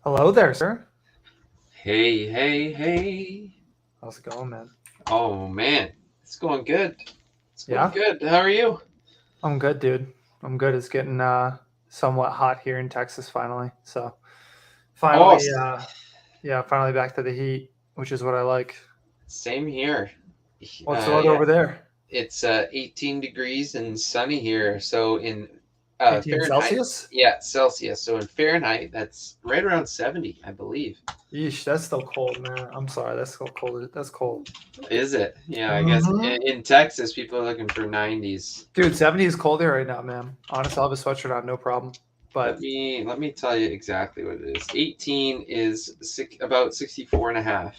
Hello there, sir. Hey, hey, hey. How's it going, man? Oh man, it's going good. It's going Yeah, good. How are you? I'm good, dude. I'm good. It's getting somewhat hot here in Texas finally. So Oh, finally, yeah, finally back to the heat, which is what I like. same here. What's the weather Yeah, over there? it's 18 degrees and sunny here. So in 18 Fahrenheit, Celsius? yeah, Celsius. So in Fahrenheit, that's right around 70, I believe. Yeesh, that's still cold, man. I'm sorry, that's still cold. That's cold. Is it? Yeah, I guess hmm in Texas, people are looking for 90s. Dude, 70 is cold here right now, man. Honestly, I'll have a sweatshirt on, no problem. Let But me let me tell you exactly what it is. 18 is about 64 and a half.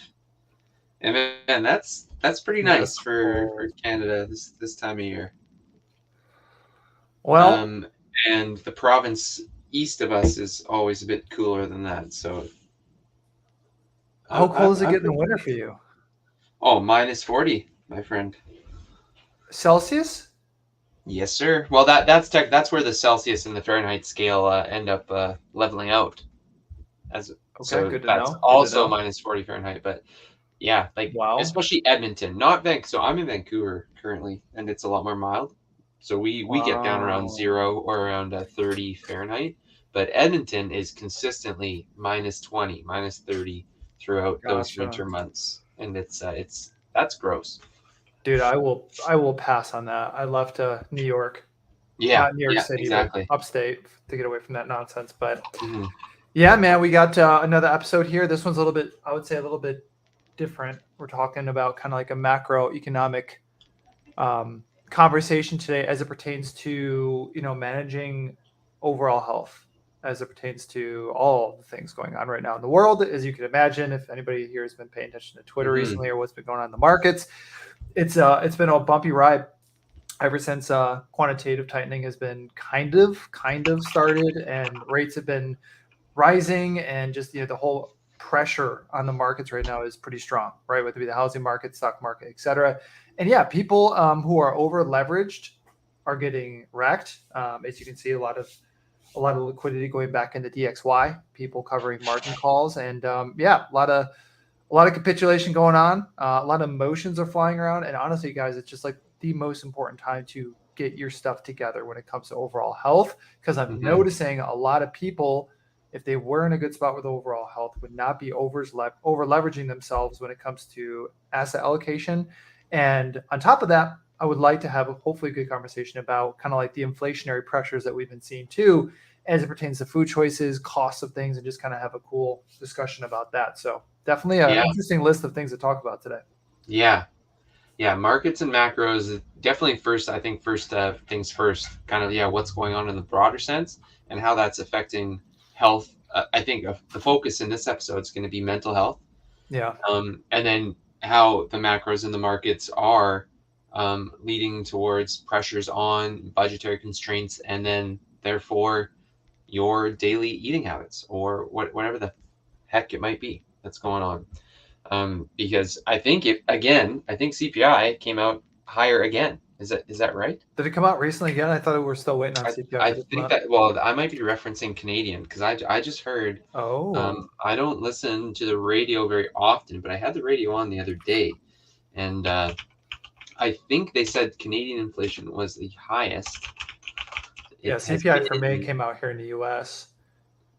And man, that's pretty nice that's for cold. Canada this time of year. Well, Um, and the province east of us is always a bit cooler than that. So how cold is it I'm getting in the pretty winter for pleased. you? Oh, minus 40, my friend. Celsius? Yes, sir. Well, that's where the Celsius and the Fahrenheit scale end up leveling out. As Okay, so good to that's know. Good to also know. minus 40 Fahrenheit. But yeah, like Wow. especially Edmonton, not Vancouver. So I'm in Vancouver currently, and it's a lot more mild. So we get down around Wow. 0 or around 30 Fahrenheit, but Edmonton is consistently minus 20, minus 30 throughout those Gotcha. winter months, and it's that's gross. Dude, I will pass on that. I left New York, Yeah, not New York yeah, City, but exactly. upstate to get away from that nonsense. But Hmm. yeah, man, we got another episode here. This one's a little bit, I would say, a little bit different. We're talking about kind of like a macroeconomic conversation today as it pertains to managing overall health, as it pertains to all the things going on right now in the world. As you can imagine, if anybody here has been paying attention to Twitter Hmm. recently or what's been going on in the markets, it's been a bumpy ride ever since quantitative tightening has been kind of started, and rates have been rising, and just the whole pressure on the markets right now is pretty strong, right? Whether it be the housing market, stock market, etc. And yeah, people who are over leveraged are getting wrecked. As you can see, a lot of liquidity going back into DXY, people covering margin calls, and yeah, a lot of capitulation going on. A lot of emotions are flying around, and honestly, guys, it's just like the most important time to get your stuff together when it comes to overall health. Because I'm Hmm. noticing a lot of people, if they were in a good spot with overall health, would not be over leveraging themselves when it comes to asset allocation. And on top of that, I would like to have a hopefully good conversation about kind of like the inflationary pressures that we've been seeing too, as it pertains to food choices, costs of things, and just kind of have a cool discussion about that. So definitely an Yeah, interesting list of things to talk about today. yeah, yeah. Markets and macros definitely first. I think first things first. Kind of yeah, what's going on in the broader sense and how that's affecting health. I think the focus in this episode is going to be mental health, Yeah. and then how the macros in the markets are leading towards pressures on budgetary constraints, and then therefore your daily eating habits or whatever the heck it might be that's going on. Because I think I think CPI came out higher again. Is that right? Did it come out recently again? I thought we were still waiting on I CPI I for this think month. that well, I might be referencing Canadian because I just heard. Oh, I don't listen to the radio very often, but I had the radio on the other day, and I think they said Canadian inflation was the highest yeah. it has CPI for May been. came out here in the U.S.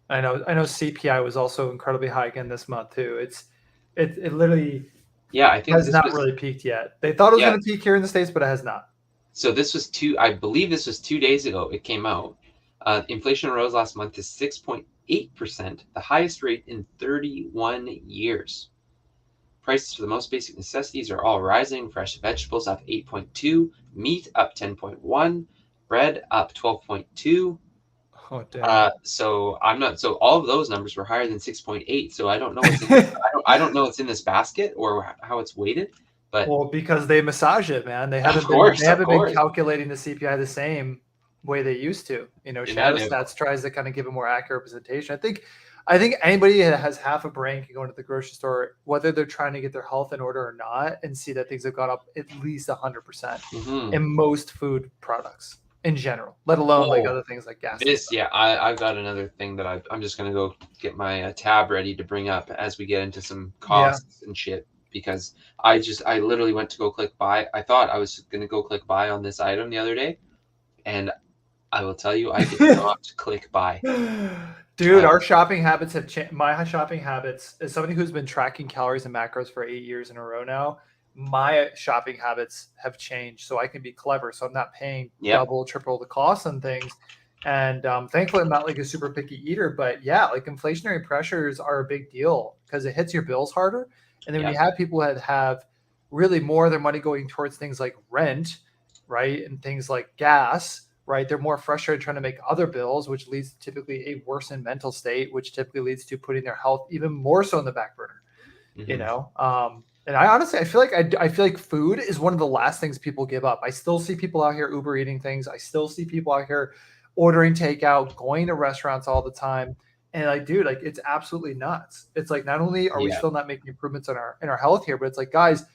I know CPI was also incredibly high again this month too. It literally Yeah, I think has this not was really peaked yet. They thought it was yeah. going to peak here in the States, but it has not. So this was I believe this was 2 days ago. It came out. Inflation rose last month to 6.8%, the highest rate in 31 years. Prices for the most basic necessities are all rising. Fresh vegetables up 8.2, meat up 10.1, bread up 12.2. Oh dang. So I'm not. So all of those numbers were higher than 6.8. So I don't know what's in this. I don't know what's in this basket or how it's weighted. But Well, because they massage it, man. They of haven't been they course, of haven't been course, calculating the CPI the same way they used to. Shadow and Stats tries to kind of give a more accurate representation. I think anybody that has half a brain can go into the grocery store, whether they're trying to get their health in order or not, and see that things have gone up at least 100% mm-hmm. in most food products. in general, let alone like Oh, other things like gas and this, stuff. yeah, I've got another thing that I'm just gonna go get my tab ready to bring up as we get into some Yeah. costs and shit, because I literally went to go click buy. I thought I was gonna go click buy on this item the other day, and I will tell you, I did not click buy. Dude, our shopping habits have changed. My shopping habits, as somebody who's been tracking calories and macros for 8 years in a row now, my shopping habits have changed so I can be clever. So I'm not paying Yep. double, triple the cost on things. And thankfully, I'm not like a super picky eater. But yeah, like inflationary pressures are a big deal because it hits your bills harder. And then when Yep. you have people that have really more of their money going towards things like rent, right, and things like gas, right? They're more frustrated trying to make other bills, which leads to typically a worsened mental state, which typically leads to putting their health even more so in the back burner. You know, and I honestly, I feel like food is one of the last things people give up. I still see people out here Uber eating things. I still see people out here ordering takeout, going to restaurants all the time. And like, dude, like it's absolutely nuts. It's like not only are we Yeah. still not making improvements in our health here, but it's like, guys,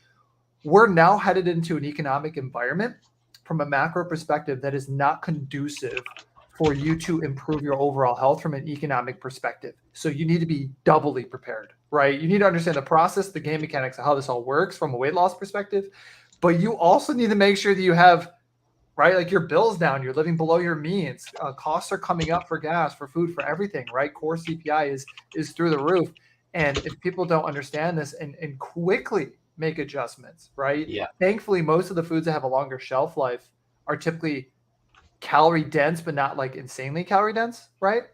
we're now headed into an economic environment from a macro perspective that is not conducive for you to improve your overall health from an economic perspective. So you need to be doubly prepared, right? You need to understand the process, the game mechanics of how this all works from a weight loss perspective, but you also need to make sure that you have, right, like your bills down, you're living below your means, costs are coming up for gas, for food, for everything, right? Core CPI is through the roof. And if people don't understand this and quickly make adjustments, right? Yeah. Thankfully, most of the foods that have a longer shelf life are typically calorie dense, but not like insanely calorie dense, right?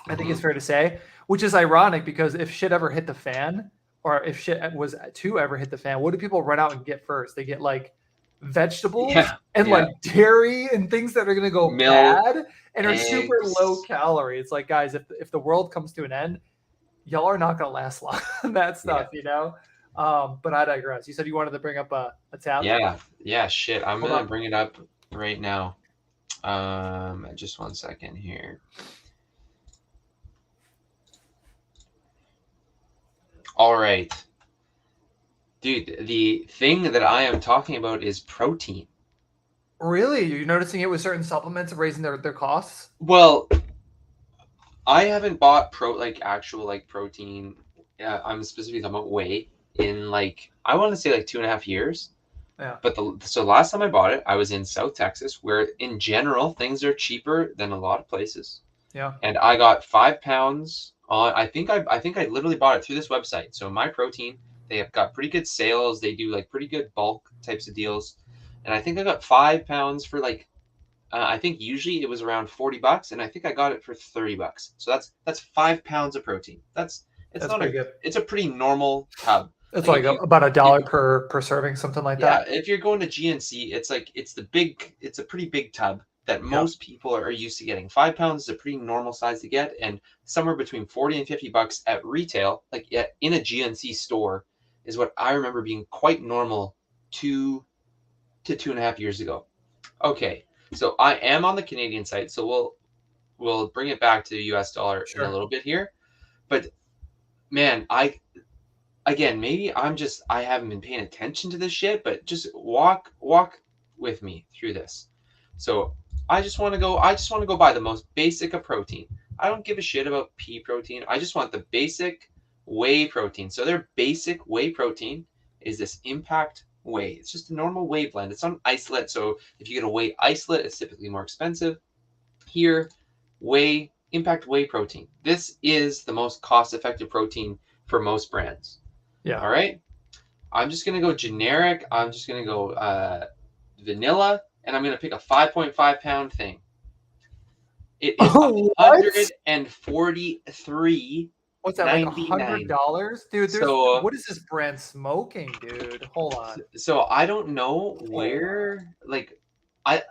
I think it's fair to say, which is ironic because if shit ever hit the fan, or if shit was to ever hit the fan, what do people run out and get first? They get like vegetables Yeah. and Yeah. like dairy and things that are going to go Milk, bad and are super low eggs. calorie. It's like, guys, if the world comes to an end, y'all are not going to last long on that stuff, Yeah. you know? But I digress. You said you wanted to bring up a tab? Yeah. Yeah. Shit. I'm Hold gonna on. bring it up right now. Just 1 second here. All right. Dude, the thing that I am talking about is protein. Really? You're noticing it with certain supplements raising their costs? Well, I haven't bought actual protein. I'm specifically talking about whey in I want to say 2.5 years. Yeah. But so last time I bought it, I was in South Texas, where in general things are cheaper than a lot of places. Yeah. And I got 5 pounds on. I think I literally bought it through this website. So My Protein, they have got pretty good sales. They do pretty good bulk types of deals, and I think I got 5 pounds for I think usually it was around $40, and I think I got it for $30. So that's 5 pounds of protein. It's That's not pretty good. it's a pretty normal tub. It's Like, like if you about $1 per serving, something like yeah, that. if you're going to GNC, it's a pretty big tub that most people are used to getting. 5 pounds is a pretty normal size to get, and somewhere between $40 and $50 at retail, in a GNC store, is what I remember being quite normal 2 to 2.5 years ago. Okay, so I am on the Canadian site, so we'll bring it back to the US dollar in a little bit here. But man, maybe I haven't been paying attention to this shit, but just walk with me through this. So I just want to go buy the most basic of protein. I don't give a shit about pea protein. I just want the basic whey protein. So their basic whey protein is this Impact Whey. It's just a normal whey blend. It's on isolate. So if you get a whey isolate, it's typically more expensive. Here, Impact Whey protein. This is the most cost-effective protein for most brands. Yeah. All right. I'm just going to go generic. I'm just going to go vanilla, and I'm going to pick a 5.5 pound thing. It is $143. What's that, like $100? Dude, So, what is this brand smoking, dude? Hold on. So I don't know where, I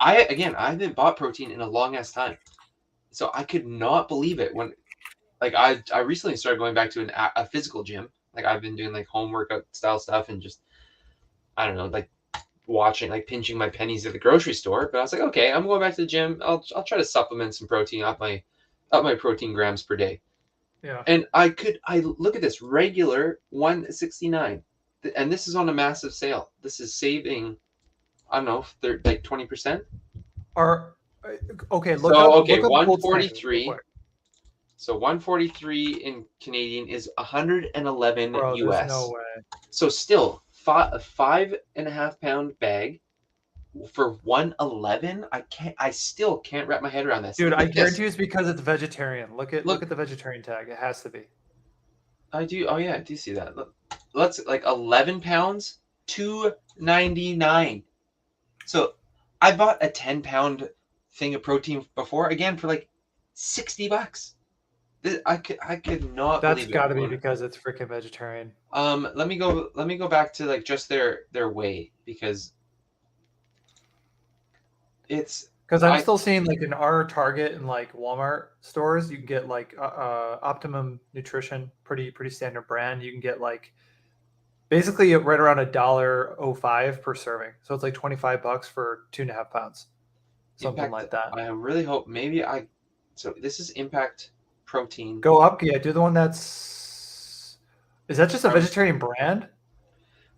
haven't bought protein in a long ass time. So I could not believe it when, I recently started going back to a physical gym. I've been doing home workout style stuff and just, I don't know, watching, pinching my pennies at the grocery store. But I was like, okay, I'm going back to the gym. I'll try to supplement some protein, up my protein grams per day. Yeah. And I look at this regular $169, and this is on a massive sale. This is saving, I don't know, 20%. Are okay. Look So up. okay, Look up gold standard real 143. quick. So 143 in Canadian is 111 Bro, there's US. no way. So still a 5.5 pound bag for 111. I still can't wrap my head around this. Dude, Look I at guarantee this. it's because it's vegetarian. Look Look. at the vegetarian tag. It has to be. I do. Oh yeah, I do see that. Look, let's like 11 pounds, $2.99. So I bought a 10-pound thing of protein before, again for like $60. I could not That's believe it. got to be because it's freaking vegetarian. Let me go back to like just their weight, because it's Because I'm still seeing like in our Target and like Walmart stores, you can get like Optimum Nutrition, pretty standard brand. You can get like basically right around $1.05 per serving. So it's like $25 for 2.5 pounds, something Impact, like that. I really hope maybe so this is Impact Protein. Go up, yeah. Do the one that's. Is that just a vegetarian brand?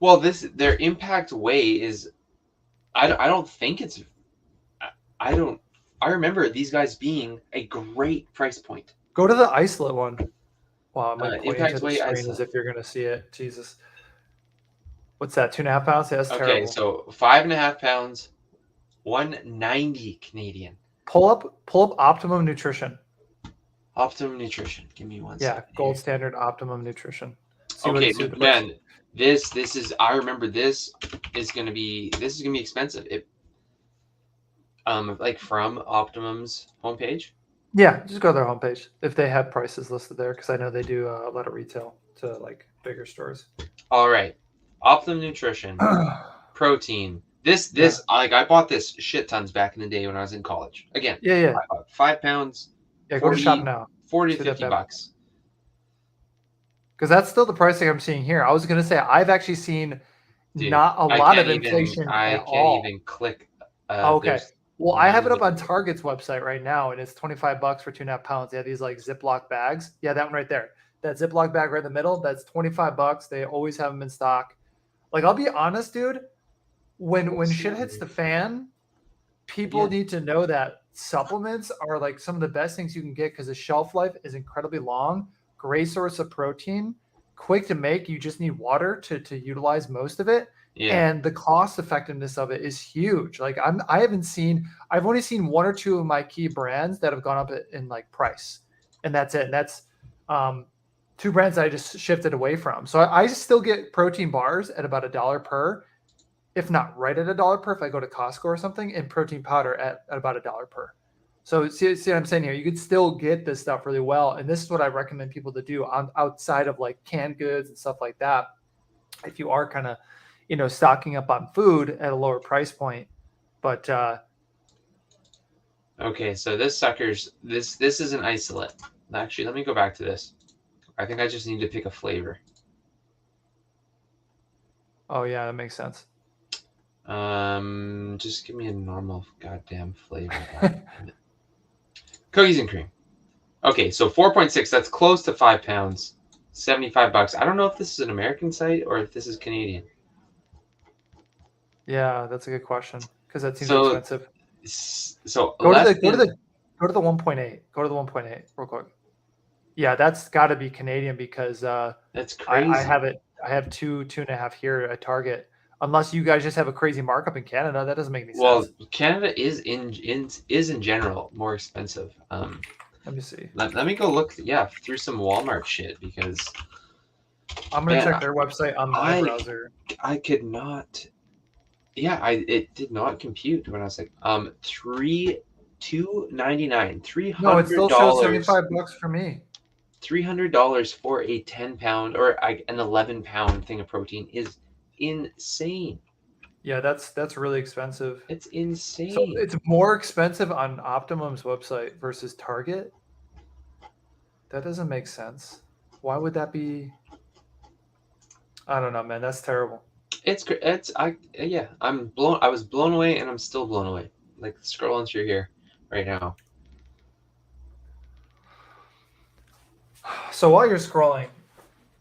Well, their Impact Whey is. I don't think it's. I don't. I remember these guys being a great price point. Go to the isolate one. Wow, I'm like pointing Impact to the Whey screen isolate. as if you're gonna see it. Jesus. What's that? 2.5 pounds? Yeah, that's Okay, terrible. so 5.5 pounds, 190 Canadian. Pull up Optimum Nutrition. Optimum Nutrition. Give me one second. Yeah, gold standard Optimum Nutrition. Okay, man. This is. I remember this is gonna be expensive. It like from Optimum's homepage. Yeah, just go to their homepage if they have prices listed there, because I know they do a lot of retail to like bigger stores. All right, Optimum Nutrition, protein. This like I bought this shit tons back in the day when I was in college. Again, Yeah. 5 pounds. Yeah, go to shop now. 40 to $50. Because that's still the pricing I'm seeing here. I was gonna say I've actually seen not a lot of inflation at all. I can't even click. Okay. Well, I have it up on Target's website right now, and it's $25 for 2.5 pounds. They have these like Ziploc bags. Yeah, that one right there. That Ziploc bag right in the middle. That's $25. They always have them in stock. Like, I'll be honest, dude. When shit hits the fan, people need to know that supplements are like some of the best things you can get because the shelf life is incredibly long. Great source of protein, quick to make. You just need water to utilize most of it. Yeah. And the cost effectiveness of it is huge. Like I've only seen one or two of my key brands that have gone up in like price, and that's it. And that's two brands I just shifted away from. So I still get protein bars at about $1 per, if not right at $1 per, if I go to Costco or something, and protein powder at about $1 per. So see what I'm saying here? You could still get this stuff really well. And this is what I recommend people to do outside of like canned goods and stuff like that. If you are kind of, stocking up on food at a lower price point. But okay, so this is an isolate. Actually, let me go back to this. I think I just need to pick a flavor. Oh yeah, that makes sense. Just give me a normal goddamn flavor. Cookies and cream. Okay, so 4.6. That's close to 5 pounds. $75. I don't know if this is an American site or if this is Canadian. Yeah, that's a good question because that seems expensive. So go to the 1.8. Go to the 1.8 real quick. Yeah, that's got to be Canadian because that's crazy. I have it. I have 2.5 here at Target. Unless you guys just have a crazy markup in Canada, that doesn't make any sense. Well, Canada is in general more expensive. Let me see. Let me go look. Yeah, through some Walmart shit because I'm gonna check their website on my browser. I could not. Yeah, it did not compute when I was like $2.99, $300. No, it still shows $75 for me. $300 for a 10-pound or an 11-pound thing of protein is insane. Yeah, that's really expensive. It's insane. So it's more expensive on Optimum's website versus Target. That doesn't make sense. Why would that be? I don't know, man. That's terrible. I was blown away, and I'm still blown away. Like scrolling through here right now. So while you're scrolling,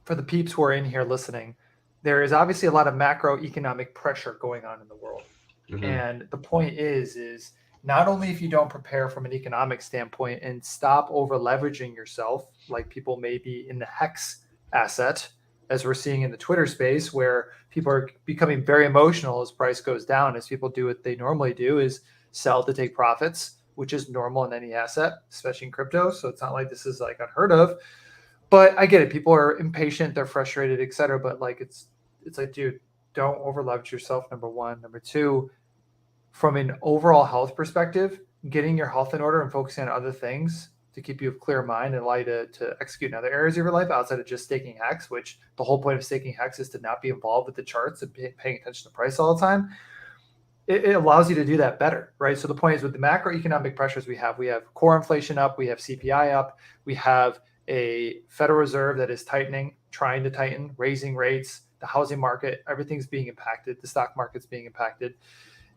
for the peeps who are in here listening, there is obviously a lot of macroeconomic pressure going on in the world. Mm-hmm. And the point is not only if you don't prepare from an economic standpoint and stop over leveraging yourself, like people may be in the HEX asset, as we're seeing in the Twitter space, where people are becoming very emotional as price goes down, as people do what they normally do, is sell to take profits, which is normal in any asset, especially in crypto. So it's not like this is like unheard of. But I get it. People are impatient, they're frustrated, etc. But like it's like, dude, don't over leverage yourself. Number one. Number two, from an overall health perspective, getting your health in order and focusing on other things to keep you of clear mind and allow you to execute in other areas of your life outside of just staking hex, which the whole point of staking hex is to not be involved with the charts and paying attention to price all the time. It allows you to do that better, right? So the point is, with the macroeconomic pressures we have core inflation up, we have CPI up, we have a Federal Reserve that is tightening, trying to tighten, raising rates, the housing market, everything's being impacted, the stock market's being impacted.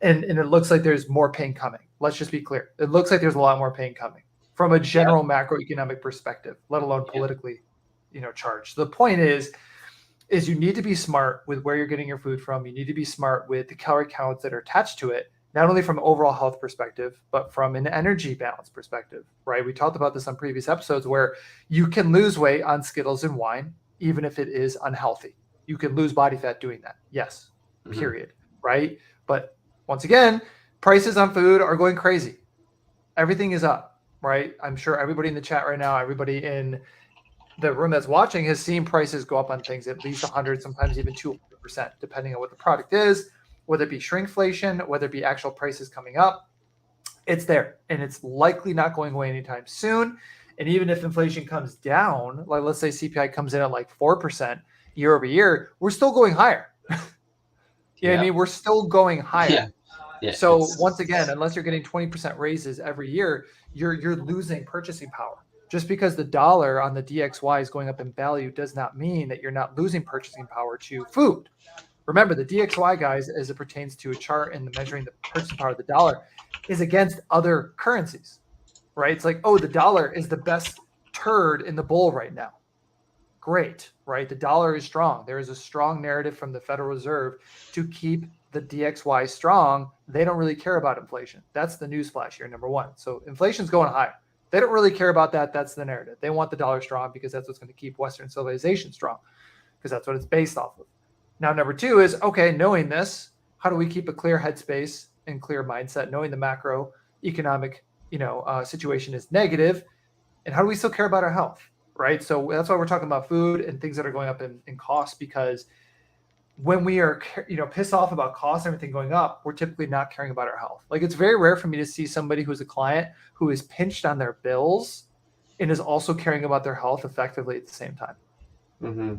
And it looks like there's more pain coming. Let's just be clear. It looks like there's a lot more pain coming from a general macroeconomic perspective, let alone politically, charged. The point is you need to be smart with where you're getting your food from. You need to be smart with the calorie counts that are attached to it, not only from an overall health perspective, but from an energy balance perspective, right? We talked about this on previous episodes where you can lose weight on Skittles and wine, even if it is unhealthy. You can lose body fat doing that. Yes, period, right? But once again, prices on food are going crazy. Everything is up, right? I'm sure everybody in the chat right now, everybody in the room that's watching has seen prices go up on things at least 100, sometimes even 200%, depending on what the product is, whether it be shrinkflation, whether it be actual prices coming up. It's there, and it's likely not going away anytime soon. And even if inflation comes down, like let's say CPI comes in at like 4% year over year, we're still going higher. I mean, we're still going higher. So once again, unless you're getting 20% raises every year, you're losing purchasing power. Just because the dollar on the DXY is going up in value does not mean that you're not losing purchasing power to food. Remember, the DXY, guys, as it pertains to a chart and the measuring the purchasing power of the dollar, is against other currencies, right? It's like, oh, the dollar is the best turd in the bowl right now. Great, right? The dollar is strong. There is a strong narrative from the Federal Reserve to keep the DXY strong. They don't really care about inflation. That's the newsflash here, number one. So inflation's going higher. They don't really care about that. That's the narrative. They want the dollar strong because that's what's going to keep Western civilization strong, because that's what it's based off of. Now, number two is, okay, knowing this, how do we keep a clear headspace and clear mindset, knowing the macroeconomic, situation is negative, and how do we still care about our health, right? So that's why we're talking about food and things that are going up in cost, because when we are, pissed off about costs and everything going up, we're typically not caring about our health. Like, it's very rare for me to see somebody who's a client who is pinched on their bills and is also caring about their health effectively at the same time.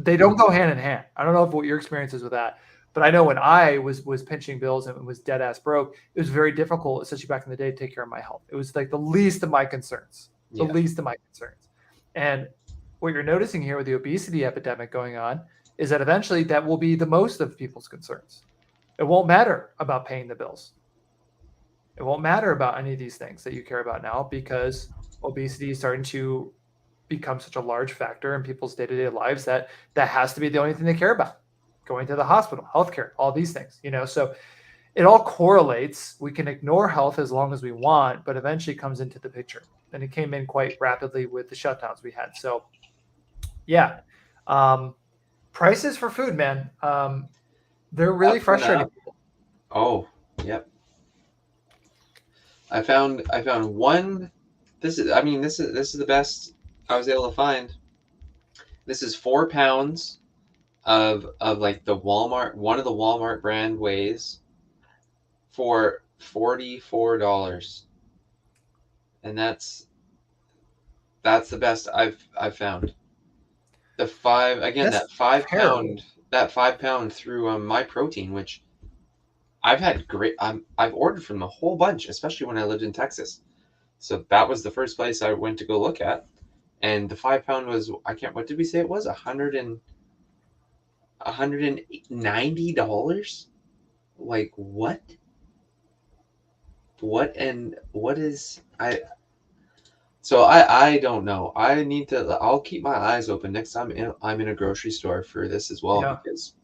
They don't go hand in hand. I don't know what your experience is with that, but I know when I was pinching bills and was dead ass broke, it was very difficult, especially back in the day, to take care of my health. It was like the least of my concerns, And what you're noticing here with the obesity epidemic going on is that eventually that will be the most of people's concerns. It won't matter about paying the bills. It won't matter about any of these things that you care about now, because obesity is starting to become such a large factor in people's day-to-day lives that has to be the only thing they care about. Going to the hospital, healthcare, all these things, so it all correlates. We can ignore health as long as we want, but eventually comes into the picture. And it came in quite rapidly with the shutdowns we had. So prices for food, man, they're really frustrating. Oh, yep. I found one. This is the best I was able to find. This is 4 pounds of like the Walmart, one of the Walmart brand wheys, for $44, and that's the best I've found. The 5 again, that's that 5 pound through My Protein, which I've had I've ordered from a whole bunch, especially when I lived in Texas. So that was the first place I went to go look at. And the 5 pound was, what did we say it was? $190? Like, what? What is, so I don't know. I'll keep my eyes open next time I'm in a grocery store for this as well, because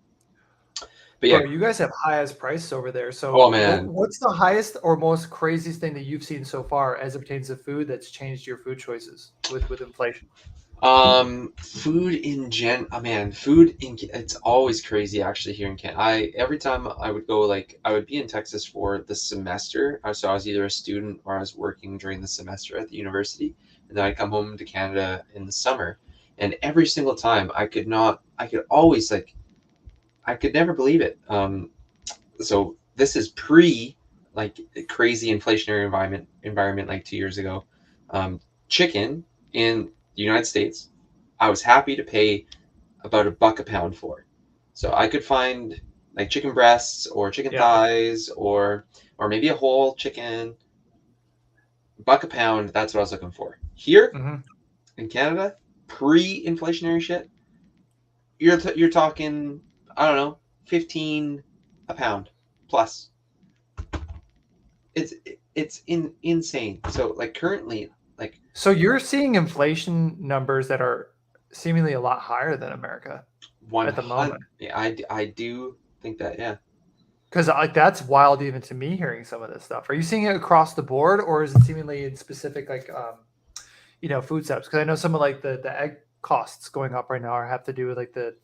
But yeah, Bro, you guys have highest prices over there. So oh man, what's the highest or most craziest thing that you've seen so far as it pertains to food that's changed your food choices with inflation? food in oh man, food in it's always crazy actually here in Canada. Every time I would go, like I would be in Texas for the semester, so I was either a student or I was working during the semester at the university, and then I'd come home to Canada in the summer, and every single time I could always like I could never believe it. So this is pre like crazy inflationary environment like 2 years ago. Chicken in the United States, I was happy to pay about $1 a pound for. So I could find like chicken breasts or chicken thighs or maybe a whole chicken, $1 a pound. That's what I was looking for. Here in Canada, pre-inflationary shit, you're talking, I don't know, 15 a pound plus. It's insane. So like currently, like, So you're seeing inflation numbers that are seemingly a lot higher than America at the 100. moment. Yeah, I do think that, yeah. Because like that's wild even to me hearing some of this stuff. Are you seeing it across the board, or is it seemingly in specific like food setups? Because I know some of like the egg costs going up right now are have to do with like the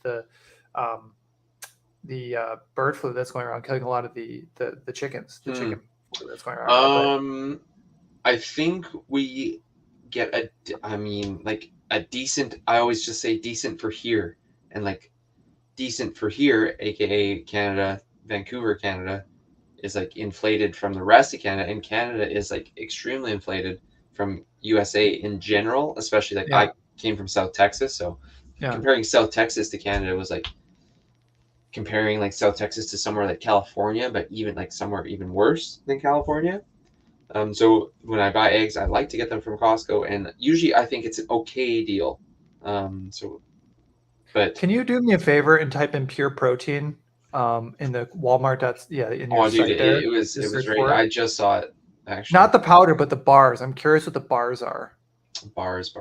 bird flu that's going around killing a lot of the chickens, the chicken flu that's going around. I think we get a decent, I always just say decent for here, and like decent for here, aka Canada, Vancouver, Canada, is like inflated from the rest of Canada, and Canada is like extremely inflated from USA in general, especially like I came from South Texas, so comparing South Texas to Canada was like comparing like South Texas to somewhere like California, but even like somewhere even worse than California. So when I buy eggs, I like to get them from Costco, and usually I think it's an okay deal. But can you do me a favor and type in pure protein in the Walmart? That's in your dude, site there. it was Search right. for it. I just saw it actually. Not the powder, but the bars. I'm curious what the bars are. Bars.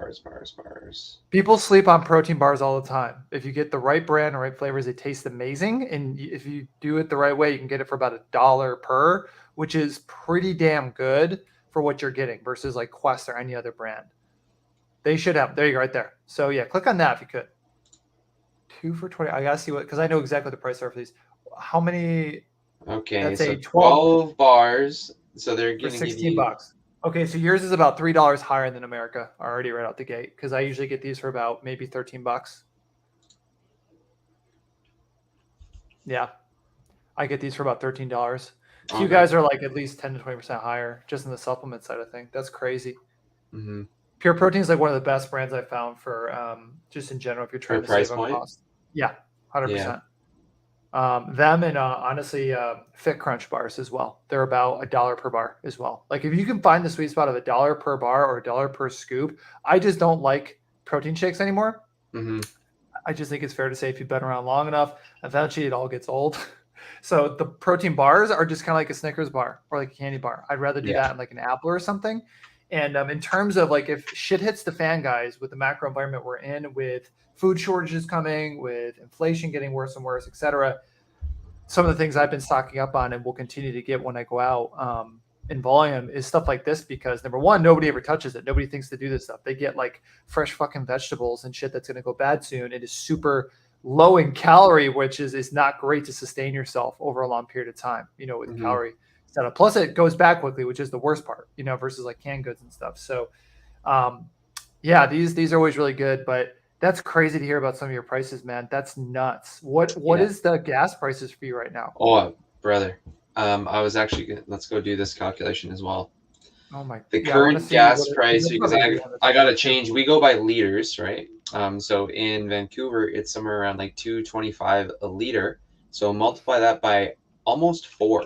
People sleep on protein bars all the time. If you get the right brand or right flavors, they taste amazing. And if you do it the right way, you can get it for about $1 per, which is pretty damn good for what you're getting versus like Quest or any other brand. They should have. There you go, right there. So yeah, click on that if you could. 2 for 20. I gotta see what, because I know exactly the price are for these. How many? Okay, That's so a 12 bars. So they're for gonna give 16 you bucks. Okay, so yours is about $3 higher than America already right out the gate, because I usually get these for about maybe 13 bucks. Yeah, I get these for about $13. So you guys are like at least 10 to 20% higher just in the supplement side of things. That's crazy. Pure Protein is like one of the best brands I've found for just in general if you're trying to save on cost. Yeah, 100%. Them and honestly Fit Crunch bars as well. They're about $1 per bar as well. Like if you can find the sweet spot of $1 per bar or $1 per scoop. I just don't like protein shakes anymore. I just think it's fair to say if you've been around long enough, eventually it all gets old. So the protein bars are just kind of like a Snickers bar or like a candy bar. I'd rather do that in like an apple or something. And in terms of like if shit hits the fan, guys, with the macro environment we're in, with food shortages coming, with inflation getting worse and worse, et cetera, some of the things I've been stocking up on and will continue to get when I go out in volume is stuff like this, because number one, nobody ever touches it. Nobody thinks to do this stuff. They get like fresh fucking vegetables and shit that's going to go bad soon. It is super low in calorie, which is not great to sustain yourself over a long period of time, with calorie setup. Plus it goes back quickly, which is the worst part, versus like canned goods and stuff. So these are always really good, but that's crazy to hear about some of your prices, man. That's nuts. What is the gas prices for you right now? Oh, brother. I was actually let's go do this calculation as well. Oh my! The current gas price, because I got to change. We go by liters, right? So in Vancouver, it's somewhere around like $2.25 a liter. So multiply that by almost 4.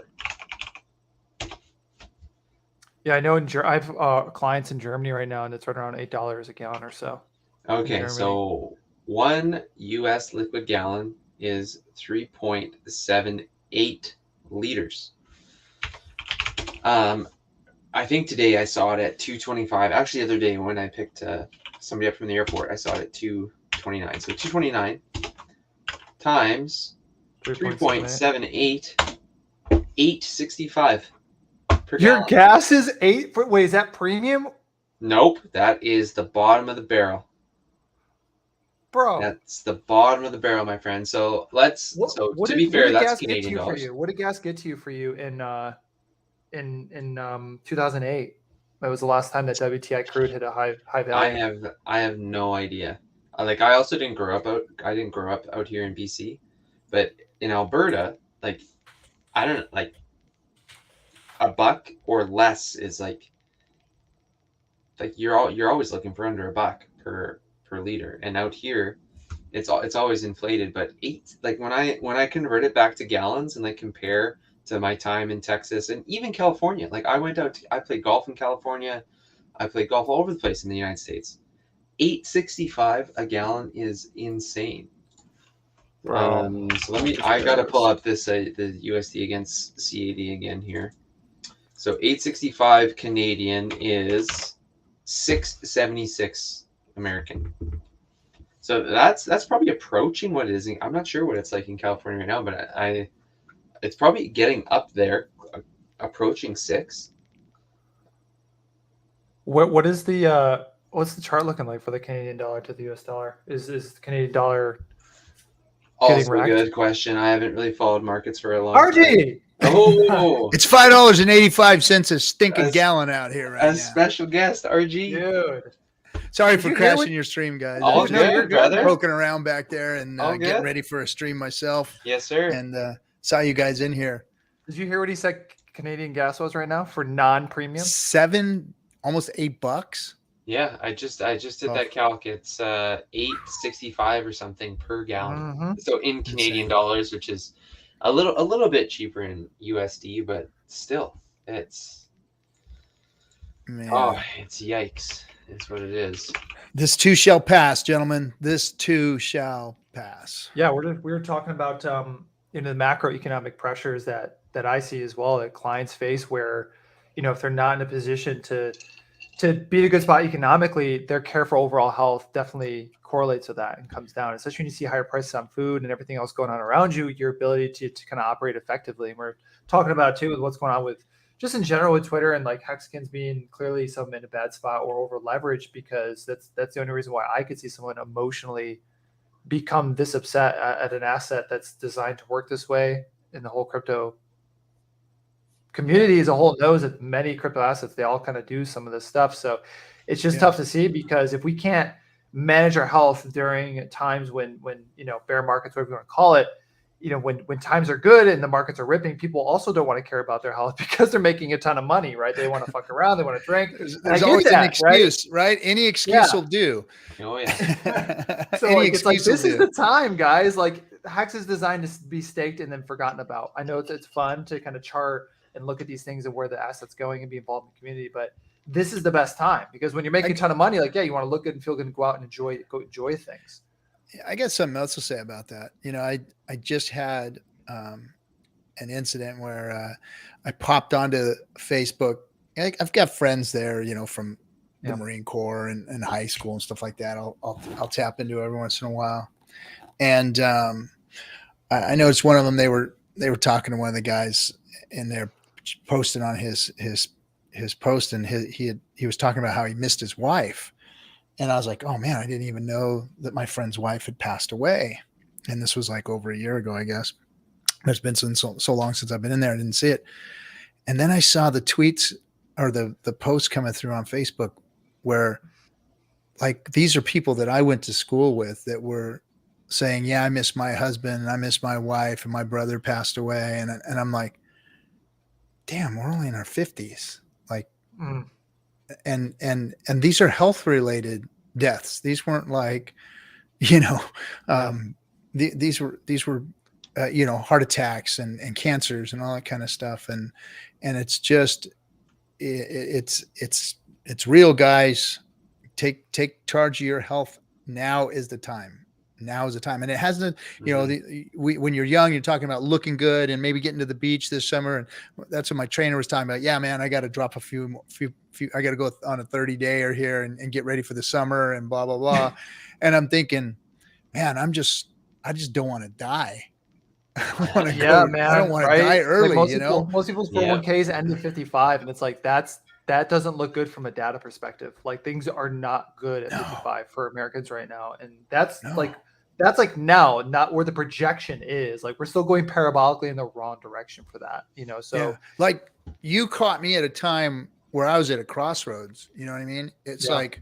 Yeah, I know. I have clients in Germany right now, and it's right around $8 a gallon or so. Okay, so 1 U.S. liquid gallon is 3.78 liters. I think today I saw it at 2.25. Actually, the other day when I picked somebody up from the airport, I saw it at 2.29. So 2.29 times 3.78, 8.65 per Your gallon. gas is 8. Wait, is that premium, Nope, that is the bottom of the barrel. bro? That's the bottom of the barrel, my friend. So to be fair, that's Canadian dollars. What did gas get to you for you in 2008? That was the last time that WTI crude hit a high value. I have no idea. Like, I also didn't grow up out here in BC, but in Alberta, like, I don't like $1 or less is like you're always looking for under $1 per liter, and out here it's always inflated. But like when I convert it back to gallons and like compare to my time in Texas and even California, like I played golf in California, I played golf all over the place in the United States. 8.65 a gallon is insane. So I gotta pull up this the USD against CAD again here. So 8.65 Canadian is 6.76 American. So that's probably approaching what it is. I'm not sure what it's like in California right now, but it's probably getting up there, approaching 6. What is the what's the chart looking like for the Canadian dollar to the US dollar? Is the Canadian dollar Also a good question. I haven't really followed markets for a long time. RG! Oh, it's $5.85 a stinking gallon out here right now. Special guest, RG. Dude. Sorry for crashing your stream, guys. All good, brother. Poking around back there and getting ready for a stream myself. Yes, sir. And saw you guys in here. Did you hear what he said Canadian gas was right now for non-premium? Almost $8. Yeah, I just did that calc. It's 8.65 or something per gallon. Mm-hmm. So in Canadian dollars, which is a little bit cheaper in USD, but still, it's yikes. It's what it is. This too shall pass, gentlemen. This too shall pass. Yeah, we were talking about the macroeconomic pressures that I see as well that clients face, where if they're not in a position to be in a good spot economically, their care for overall health definitely correlates with that and comes down. Especially when you see higher prices on food and everything else going on around you, your ability to kind of operate effectively. And we're talking about it too with what's going on with just in general with Twitter and like Hexagons being clearly some in a bad spot or over leveraged, because that's the only reason why I could see someone emotionally become this upset at an asset that's designed to work this way. In the whole crypto community as a whole knows that many crypto assets, they all kind of do some of this stuff. So it's just tough to see, because if we can't manage our health during times when bear markets, whatever you want to call it, when times are good and the markets are ripping, people also don't want to care about their health because they're making a ton of money, right? They want to fuck around, they want to drink. There's always an excuse, right? Any excuse will do. Oh yeah. So it's like, this is the time, guys. Like, Hex is designed to be staked and then forgotten about. I know it's fun to kind of chart and look at these things and where the asset's going and be involved in the community, but this is the best time, because when you're making a ton of money, like, you want to look good and feel good and go out and enjoy things. I got something else to say about that. I just had an incident where I popped onto Facebook. I've got friends there, from the Marine Corps and high school and stuff like that. I'll tap into every once in a while. And I noticed one of them, they were talking to one of the guys, and they're posting on his post, and he was talking about how he missed his wife. And I was like, oh man, I didn't even know that my friend's wife had passed away. And this was like over a year ago, I guess. It's been so long since I've been in there, I didn't see it. And then I saw the tweets or the posts coming through on Facebook where, like, these are people that I went to school with that were saying, yeah, I miss my husband and I miss my wife and my brother passed away. And I'm like, damn, we're only in our 50s. Like, and these are health related deaths. These weren't like, these were heart attacks and cancers and all that kind of stuff. And it's just, it's real, guys. Take charge of your health. Now is the time. And it hasn't, when you're young, you're talking about looking good and maybe getting to the beach this summer. And that's what my trainer was talking about. Yeah, man, I got to drop a few, I got to go on a 30-dayer here and get ready for the summer and blah, blah, blah. And I'm thinking, man, I just don't want to die. don't want to Yeah, go. man. I don't want to Right? die Like early. You know. most people's Yeah. 401ks end at 55, and it's like that doesn't look good from a data perspective. Like things are not good at No. 55 for Americans right now, and No. that's like now, not where the projection is. Like we're still going parabolically in the wrong direction for that. So Yeah. Like you caught me at a time where I was at a crossroads. You know what I mean? It's Yeah. like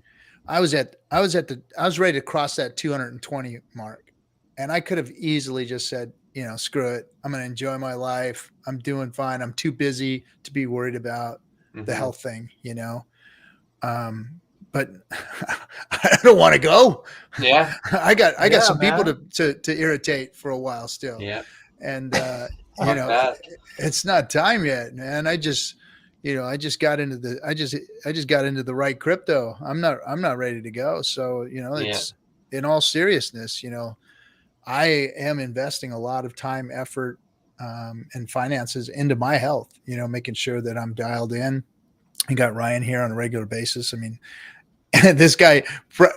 I was ready to cross that 220 mark, and I could have easily just said, screw it. I'm going to enjoy my life. I'm doing fine. I'm too busy to be worried about the health thing, but I don't want to go. Yeah. I got some man. people to irritate for a while still. Yeah. And Fuck that. it's not time yet, man. I just got into the right crypto. I'm not ready to go. So, it's in all seriousness, I am investing a lot of time, effort, and finances into my health, making sure that I'm dialed in. I got Ryan here on a regular basis. I mean, this guy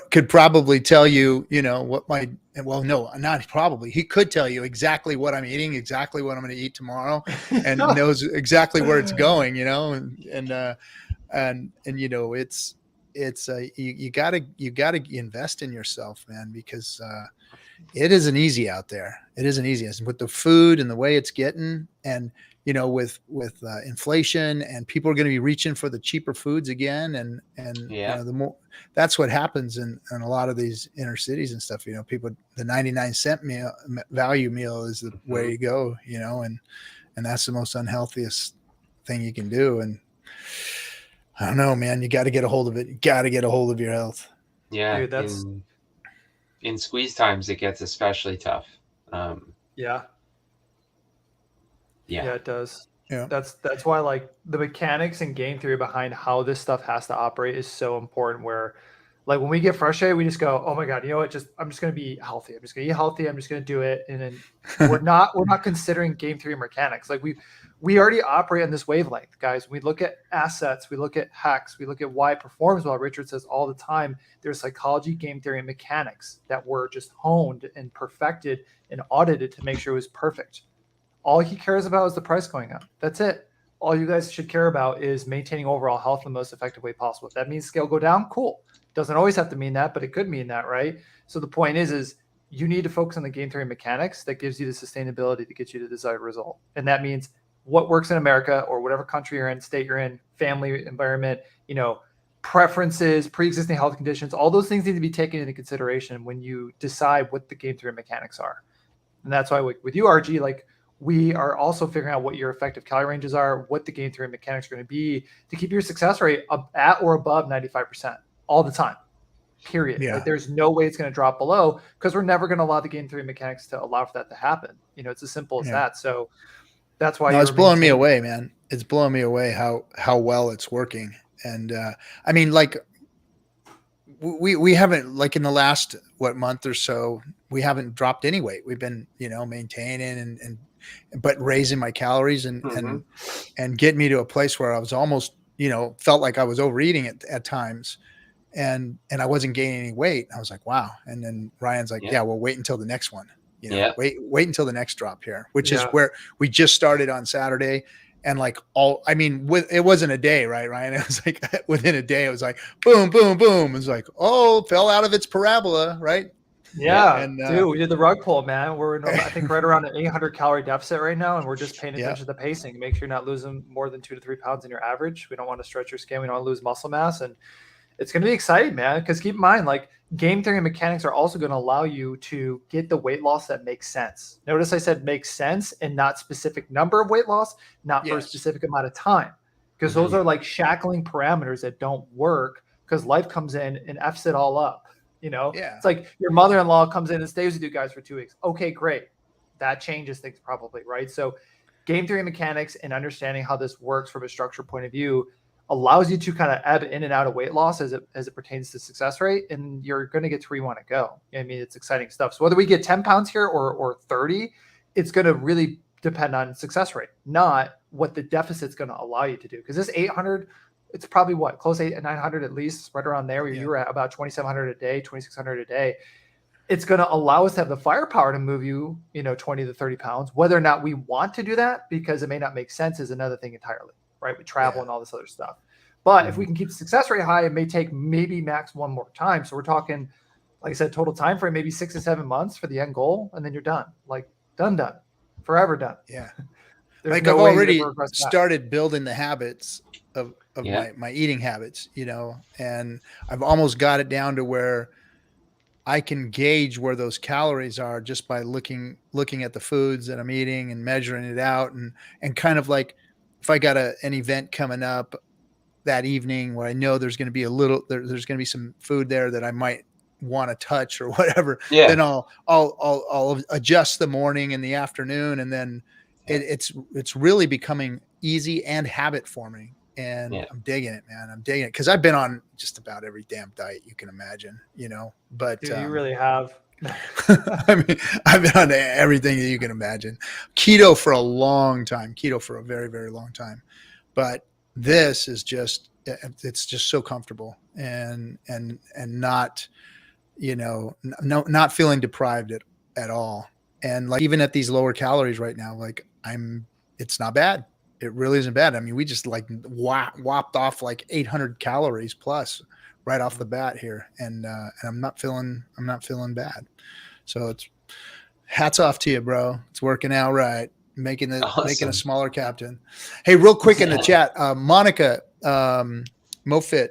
could probably tell you, not probably. He could tell you exactly what I'm eating, exactly what I'm going to eat tomorrow, and knows exactly where it's going, it's you gotta invest in yourself, man, because it isn't easy out there. It isn't easy with the food and the way it's getting, and with inflation, and people are going to be reaching for the cheaper foods again, and the more, that's what happens in a lot of these inner cities and stuff. People, the 99-cent value meal is the way to go, and that's the most unhealthiest thing you can do. And I don't know, man, you got to get a hold of it. You got to get a hold of your health. Yeah. Dude, in squeeze times, it gets especially tough. Yeah, it does. Yeah. That's why, like, the mechanics and game theory behind how this stuff has to operate is so important. Where, like, when we get frustrated, we just go, "Oh my god, you know what? I'm just going to be healthy. I'm just going to eat healthy. I'm just going to do it." And then we're not considering game theory mechanics. Like we already operate on this wavelength, guys. We look at assets, we look at hacks, we look at why it performs well. Richard says all the time, there's psychology, game theory, and mechanics that were just honed and perfected and audited to make sure it was perfect. All he cares about is the price going up. That's it. All you guys should care about is maintaining overall health in the most effective way possible. If that means scale go down, cool. Doesn't always have to mean that, but it could mean that, right? So the point is you need to focus on the game theory mechanics that gives you the sustainability to get you the desired result. And that means what works in America or whatever country you're in, state you're in, family environment, preferences, pre-existing health conditions, all those things need to be taken into consideration when you decide what the game theory mechanics are. And that's why with you, RG, like, we are also figuring out what your effective calorie ranges are, what the game theory mechanics are going to be to keep your success rate up at or above 95% all the time, period. Yeah. Like, there's no way it's going to drop below, because we're never going to allow the game theory mechanics to allow for that to happen. It's as simple as that. So that's why it's blowing me away, man. It's blowing me away how well it's working. And I mean, like, we haven't, like, in the last month or so, we haven't dropped any weight. We've been maintaining but raising my calories and getting me to a place where I was almost felt like I was overeating at times, and I wasn't gaining any weight. I was like, wow. And then Ryan's like, yeah, well, wait until the next one. Wait until the next drop here, which is where we just started on Saturday. And it wasn't a day, right, Ryan? It was like within a day, it was like, boom, boom, boom. It was like, fell out of its parabola, right? Yeah, and, dude, we did the rug pull, man. We're I think right around an 800 calorie deficit right now, and we're just paying attention to the pacing. Make sure you're not losing more than 2 to 3 pounds in your average. We don't want to stretch your skin. We don't want to lose muscle mass, and it's going to be exciting, man. Because keep in mind, like, game theory and mechanics are also going to allow you to get the weight loss that makes sense. Notice I said makes sense and not specific number of weight loss, not for a specific amount of time, because those are like shackling parameters that don't work, because life comes in and F's it all up. It's like your mother-in-law comes in and stays with you guys for 2 weeks. Okay, great. That changes things probably, right? So game theory and mechanics and understanding how this works from a structure point of view allows you to kind of ebb in and out of weight loss as it pertains to success rate, and you're going to get to where you want to go. I mean, it's exciting stuff. So whether we get 10 pounds here or 30, it's going to really depend on success rate, not what the deficit's going to allow you to do. Because this 800, it's probably close to 900 at least, right around there. You were at about 2,700 a day, 2,600 a day. it's going to allow us to have the firepower to move you, 20 to 30 pounds. Whether or not we want to do that, because it may not make sense, is another thing entirely, right? We travel and all this other stuff. But if we can keep the success rate high, it may take maybe max one more time. So we're talking, like I said, total time frame, maybe 6 to 7 months for the end goal. And then you're done, like done, forever done. Yeah. There's Like no I've way already to regress that. started building the habits of my eating habits, and I've almost got it down to where I can gauge where those calories are just by looking at the foods that I'm eating and measuring it out, and kind of like if I got an event coming up that evening where I know there's going to be there's going to be some food there that I might want to touch or whatever, then I'll adjust the morning and the afternoon, and then it's really becoming easy and habit forming. And I'm digging it, man. I'm digging it because I've been on just about every damn diet you can imagine, but Dude, you really have. I mean, I've been on everything that you can imagine. Keto for a long time, keto for a very, very long time. But this is it's just so comfortable and not, not feeling deprived at all. And like, even at these lower calories right now, like it's not bad. It really isn't bad. I mean, we just like whopped off like 800 calories plus right off the bat here. And I'm not feeling bad. So it's hats off to you, bro. It's working out right. Making a smaller captain. Hey, real quick in the chat, Monica, MoFit,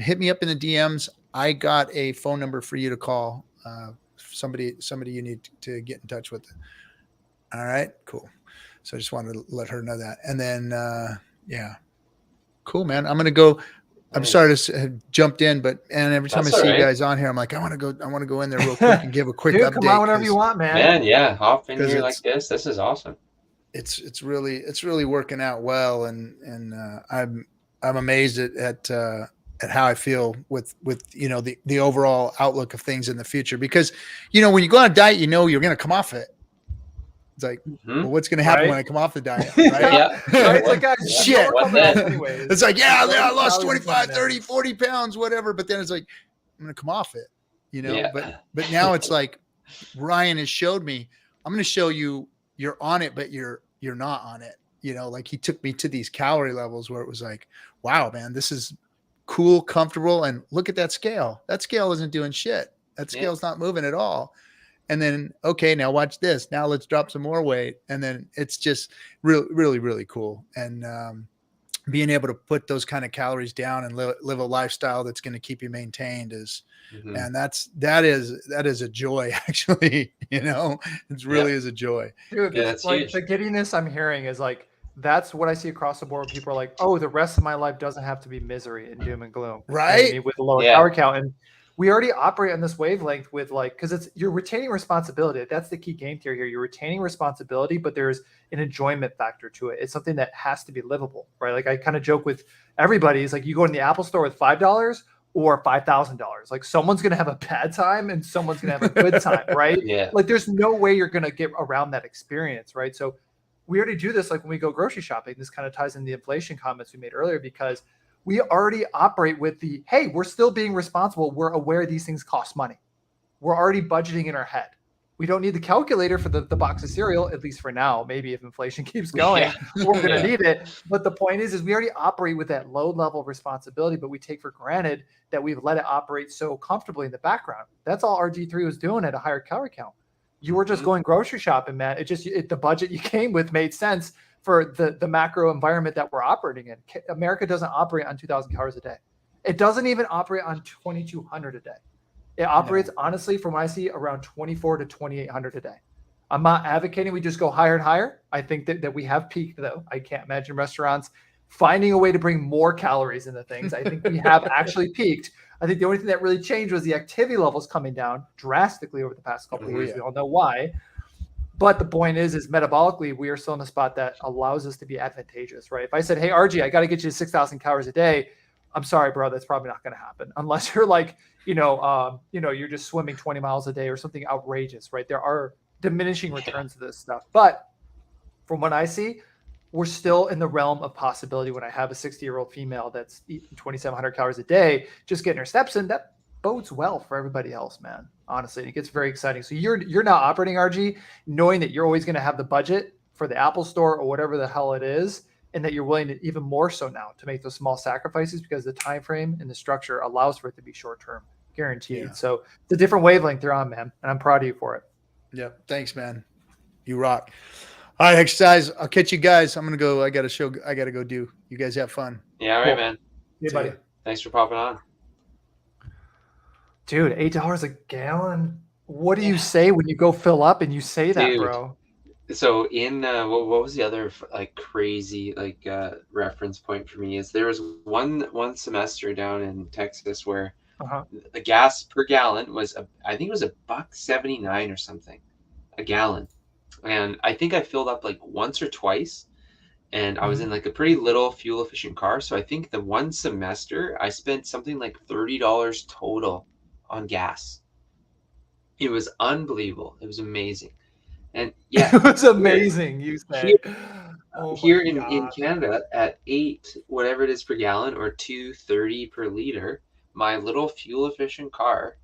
hit me up in the DMs. I got a phone number for you to call. Somebody you need to get in touch with. All right, cool. So I just wanted to let her know that. And then, cool, man. I'm going to go. I'm sorry to have jumped in, but every time I see you guys on here, I'm like, I want to go in there real quick and give a quick update. Come on whenever you want, man. Man, yeah. Hop in here like this. This is awesome. It's really working out well. And I'm amazed at how I feel with the overall outlook of things in the future, because, when you go on a diet, you're going to come off it. It's like, well, what's going to happen when I come off the diet? Right? It's like, guys, shit. It's like, I lost 25, 30, 40 pounds, whatever. But then it's like, I'm going to come off it, but now it's like Ryan has showed me, I'm going to show you, you're on it, but you're not on it. Like he took me to these calorie levels where it was like, wow, man, this is cool, comfortable. And look at that scale. That scale isn't doing shit. That scale's not moving at all. And then, okay, now watch this. Now let's drop some more weight. And then it's just really, really, really cool. And being able to put those kind of calories down and live a lifestyle that's going to keep you maintained is, and that is a joy, actually. It really is a joy. Dude, that's like huge. The giddiness I'm hearing is like, that's what I see across the board. People are like, oh, the rest of my life doesn't have to be misery and doom and gloom. Right. With a lower calorie count. And we already operate on this wavelength with because you're retaining responsibility. That's the key game theory here. You're retaining responsibility, but there's an enjoyment factor to it. It's something that has to be livable, right? Like I kind of joke with everybody. It's like you go in the Apple store with $5 or $5,000. Like someone's going to have a bad time and someone's going to have a good time, right? Like there's no way you're going to get around that experience, right? So we already do this like when we go grocery shopping. This kind of ties in the inflation comments we made earlier, because we already operate with hey, we're still being responsible. We're aware these things cost money. We're already budgeting in our head. We don't need the calculator for the box of cereal, at least for now. Maybe if inflation keeps going, we're going to need it. But the point is we already operate with that low level of responsibility, but we take for granted that we've let it operate so comfortably in the background. That's all RG3 was doing at a higher calorie count. You were just going grocery shopping, man. The budget you came with made sense for the macro environment that we're operating in. America doesn't operate on 2,000 calories a day. It doesn't even operate on 2,200 a day. It operates, honestly, from what I see, around 2,400 to 2,800 a day. I'm not advocating we just go higher and higher. I think that we have peaked, though. I can't imagine restaurants finding a way to bring more calories into things. I think we have actually peaked. I think the only thing that really changed was the activity levels coming down drastically over the past couple of years. We all know why. But the point is metabolically, we are still in a spot that allows us to be advantageous, right? If I said, hey, RG, I got to get you to 6,000 calories a day, I'm sorry, bro, that's probably not going to happen unless you're like, you're just swimming 20 miles a day or something outrageous, right? There are diminishing returns to this stuff. But from what I see, we're still in the realm of possibility. When I have a 60-year-old female that's eating 2,700 calories a day, just getting her steps in, that bodes well for everybody else, man. honestly. It gets very exciting. So you're now operating RG, knowing that you're always going to have the budget for the Apple Store or whatever the hell it is, and that you're willing to even more so now to make those small sacrifices because the time frame and the structure allows for it to be short term, guaranteed. Yeah. So it's a different wavelength they're on, man, and I'm proud of you for it. Yeah, thanks, man. You rock. All right, exercise. I'll catch you guys. I'm gonna go. I got to go do. You guys have fun. Yeah, all right, Cool. man. Hey, buddy. Thanks for popping on. Dude, $8 a gallon. What do you say when you go fill up and you say that, Dude. bro? So in what was the other like crazy like reference point for me is there was one semester down in Texas where the gas per gallon was I think it was $1.79 or something a gallon, and I think I filled up like once or twice, and I was in like a pretty little fuel efficient car, so I think the one semester I spent something like $30 total on gas. It was unbelievable. It was amazing. And yeah, it was amazing. You say here in Canada at 8 whatever it is per gallon or $2.30 per liter, my little fuel efficient car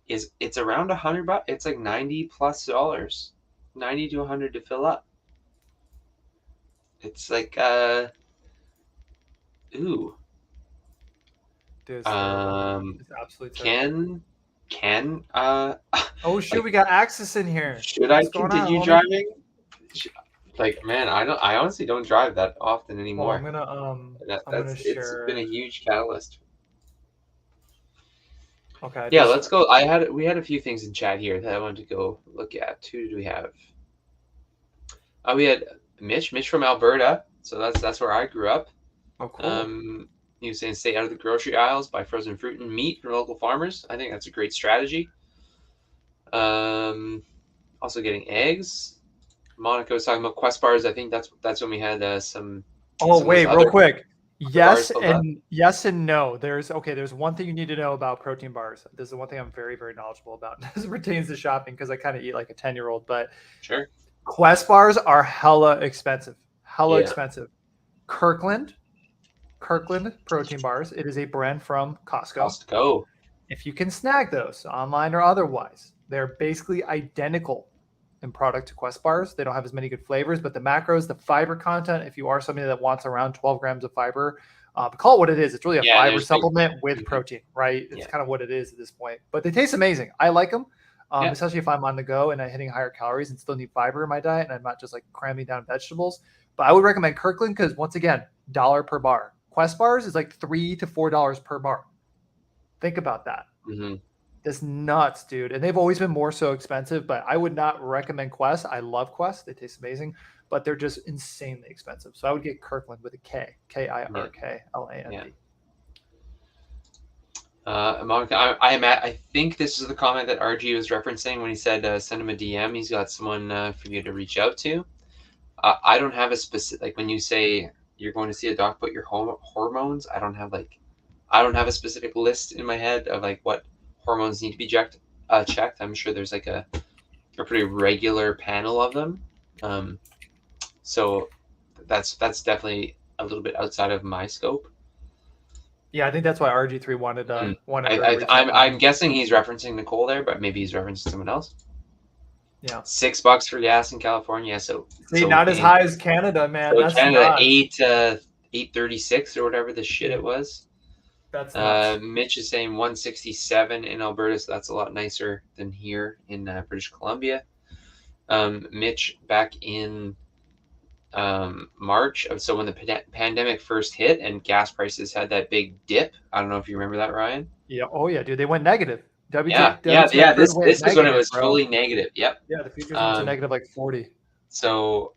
it's around $100. It's like $90 plus, $90 to $100 to fill up. It's like ooh. Dude, it's absolutely Can oh shit, we got Axis in here. Should I continue driving? Like, man, I honestly don't drive that often anymore. It's been a huge catalyst. Okay. Yeah, let's go. We had a few things in chat here that I wanted to go look at. Who did we have? We had Mitch from Alberta. So that's where I grew up. Oh, cool. He was saying stay out of the grocery aisles, buy frozen fruit and meat from local farmers. I think that's a great strategy. Also getting eggs. Monica was talking about Quest bars. I think that's when we had some. Oh, wait, real quick. Yes and no. There's one thing you need to know about protein bars. This is one thing I'm very, very knowledgeable about. This pertains to shopping because I kind of eat like a 10-year-old. But sure, Quest bars are hella expensive. Expensive. Kirkland protein bars. It is a brand from Costco. If you can snag those online or otherwise, they're basically identical in product to Quest bars. They don't have as many good flavors, but the macros, the fiber content, if you are somebody that wants around 12 grams of fiber, call it what it is. It's really a fiber supplement with protein, right? It's kind of what it is at this point. But they taste amazing. I like them, especially if I'm on the go and I'm hitting higher calories and still need fiber in my diet and I'm not just like cramming down vegetables. But I would recommend Kirkland because once again, $1 per bar. Quest bars is like $3 to $4 per bar. Think about that. That's nuts, dude. And they've always been more so expensive, but I would not recommend Quest. I love Quest. They taste amazing, but they're just insanely expensive. So I would get Kirkland with a K, Kirkland. Monica, I think this is the comment that RG was referencing when he said send him a DM. He's got someone for you to reach out to. I don't have a specific, like when you say you're going to see a doc, put your hormones. I don't have a specific list in my head of like what hormones need to be checked. I'm sure there's like a pretty regular panel of them. So that's definitely a little bit outside of my scope. Yeah, I think that's why RG3 wanted. I'm guessing he's referencing Nicole there, but maybe he's referencing someone else. Yeah, $6 for gas in California. So not as high as Canada, man. So that's Canada $8.36 or whatever the shit it was. That's nuts. Mitch is saying 167 in Alberta, so that's a lot nicer than here in British Columbia. Mitch, back in March, so when the pandemic first hit and gas prices had that big dip, I don't know if you remember that, Ryan. Yeah. Oh yeah, dude, they went negative. Yeah. This is when it was fully negative. Yep. Yeah, the futures went to negative like 40. So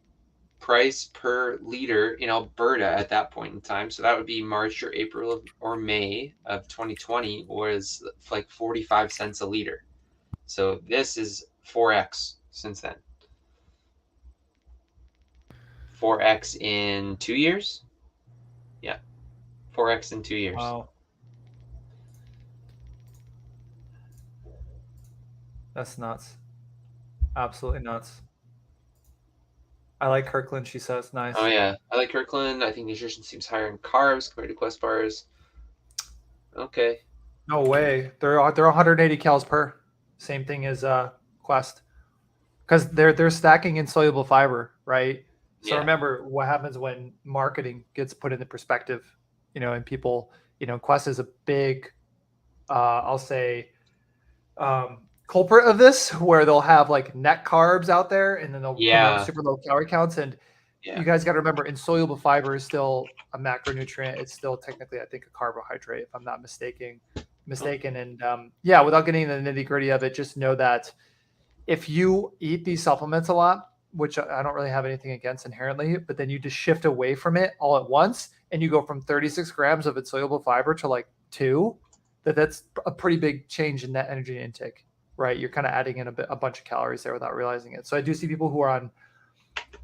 price per liter in Alberta at that point in time, so that would be March or April or May of 2020, was like 45 cents a liter. So this is 4x since then. 4x in 2 years. Yeah, 4x in 2 years. Wow. That's nuts. Absolutely nuts. I like Kirkland, she says. Nice. Oh, yeah. I like Kirkland. I think nutrition seems higher in carbs compared to Quest bars. Okay. No way. They're 180 calories per. Same thing as Quest, because they're stacking insoluble fiber, right? So remember what happens when marketing gets put into perspective, and people, Quest is a big, I'll say, culprit of this, where they'll have like net carbs out there, and then they'll come out with super low calorie counts. And you guys got to remember, insoluble fiber is still a macronutrient. It's still technically, I think, a carbohydrate, if I'm not mistaken. And without getting into the nitty gritty of it, just know that if you eat these supplements a lot, which I don't really have anything against inherently, but then you just shift away from it all at once, and you go from 36 grams of insoluble fiber to like 2, that's a pretty big change in net energy intake, right? You're kind of adding in a bunch of calories there without realizing it. So I do see people who are on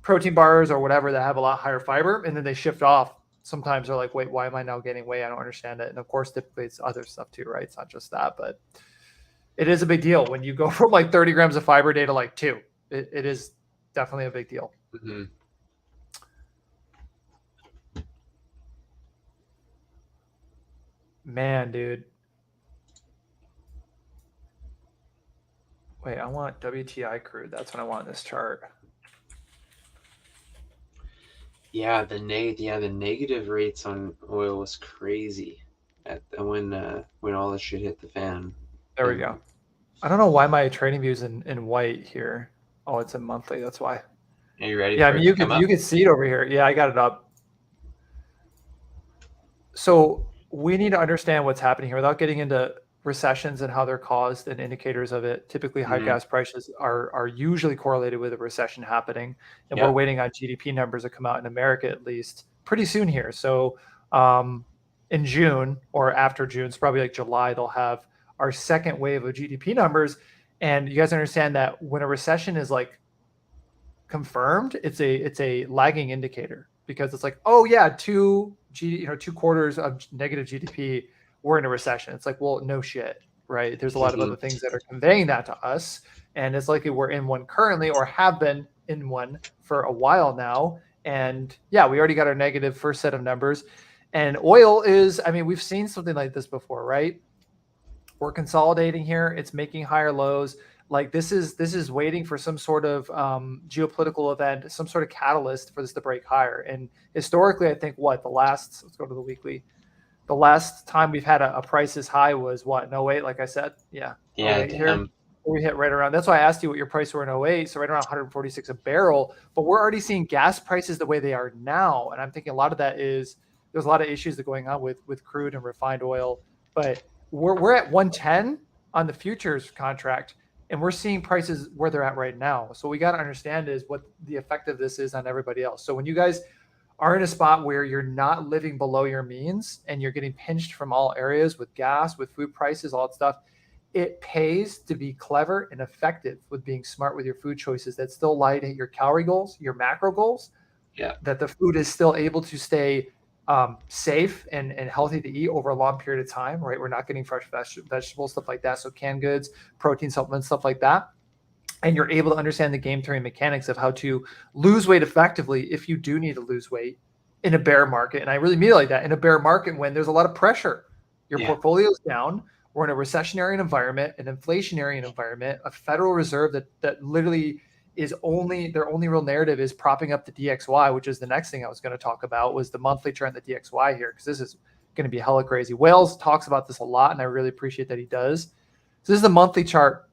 protein bars or whatever that have a lot higher fiber, and then they shift off. Sometimes they're like, wait, why am I now gaining weight? I don't understand it. And of course, typically it's other stuff too, right? It's not just that, but it is a big deal when you go from like 30 grams of fiber a day to like 2. It is definitely a big deal. Mm-hmm. Man, dude. Wait, I want WTI crude. That's what I want in this chart. Yeah, the negative rates on oil was crazy when all this shit hit the fan. There we go. I don't know why my trading view is in white here. Oh, it's in monthly. That's why. Are you ready? Yeah, I mean, you can see it over here. Yeah, I got it up. So we need to understand what's happening here without getting into recessions and how they're caused and indicators of it. Typically, high gas prices are usually correlated with a recession happening, and we're waiting on GDP numbers to come out in America at least pretty soon here. So in June or after June, it's probably like July, they'll have our second wave of GDP numbers. And you guys understand that when a recession is like confirmed, it's a lagging indicator, because it's like, oh yeah, 2 quarters of negative GDP, we're in a recession. It's like, well, no shit, right? There's a lot of other things that are conveying that to us, and it's likely we're in one currently or have been in one for a while now. And yeah, we already got our negative first set of numbers. And oil is, I mean, we've seen something like this before, right? We're consolidating here. It's making higher lows. Like this is waiting for some sort of geopolitical event, some sort of catalyst for this to break higher. And historically, I think let's go to the weekly. The last time we've had a price as high was what, in 08, like I said? Yeah. Here, we hit right around, that's why I asked you what your price were in 08. So right around 146 a barrel, but we're already seeing gas prices the way they are now. And I'm thinking a lot of that is, there's a lot of issues that are going on with crude and refined oil, but we're at 110 on the futures contract, and we're seeing prices where they're at right now. So we got to understand is what the effect of this is on everybody else. So when you guys are in a spot where you're not living below your means and you're getting pinched from all areas with gas, with food prices, all that stuff, it pays to be clever and effective with being smart with your food choices that still lie at your calorie goals, your macro goals, that the food is still able to stay safe and healthy to eat over a long period of time, right? We're not getting fresh vegetables, stuff like that. So canned goods, protein supplements, stuff like that. And you're able to understand the game theory mechanics of how to lose weight effectively if you do need to lose weight in a bear market. And I really mean it like that. In a bear market, when there's a lot of pressure, your portfolio's down, we're in a recessionary environment, an inflationary environment, a Federal Reserve that literally is their only real narrative is propping up the DXY, which is the next thing I was going to talk about, was the monthly trend, the DXY here, because this is going to be hella crazy. Wales talks about this a lot, and I really appreciate that he does. So this is the monthly chart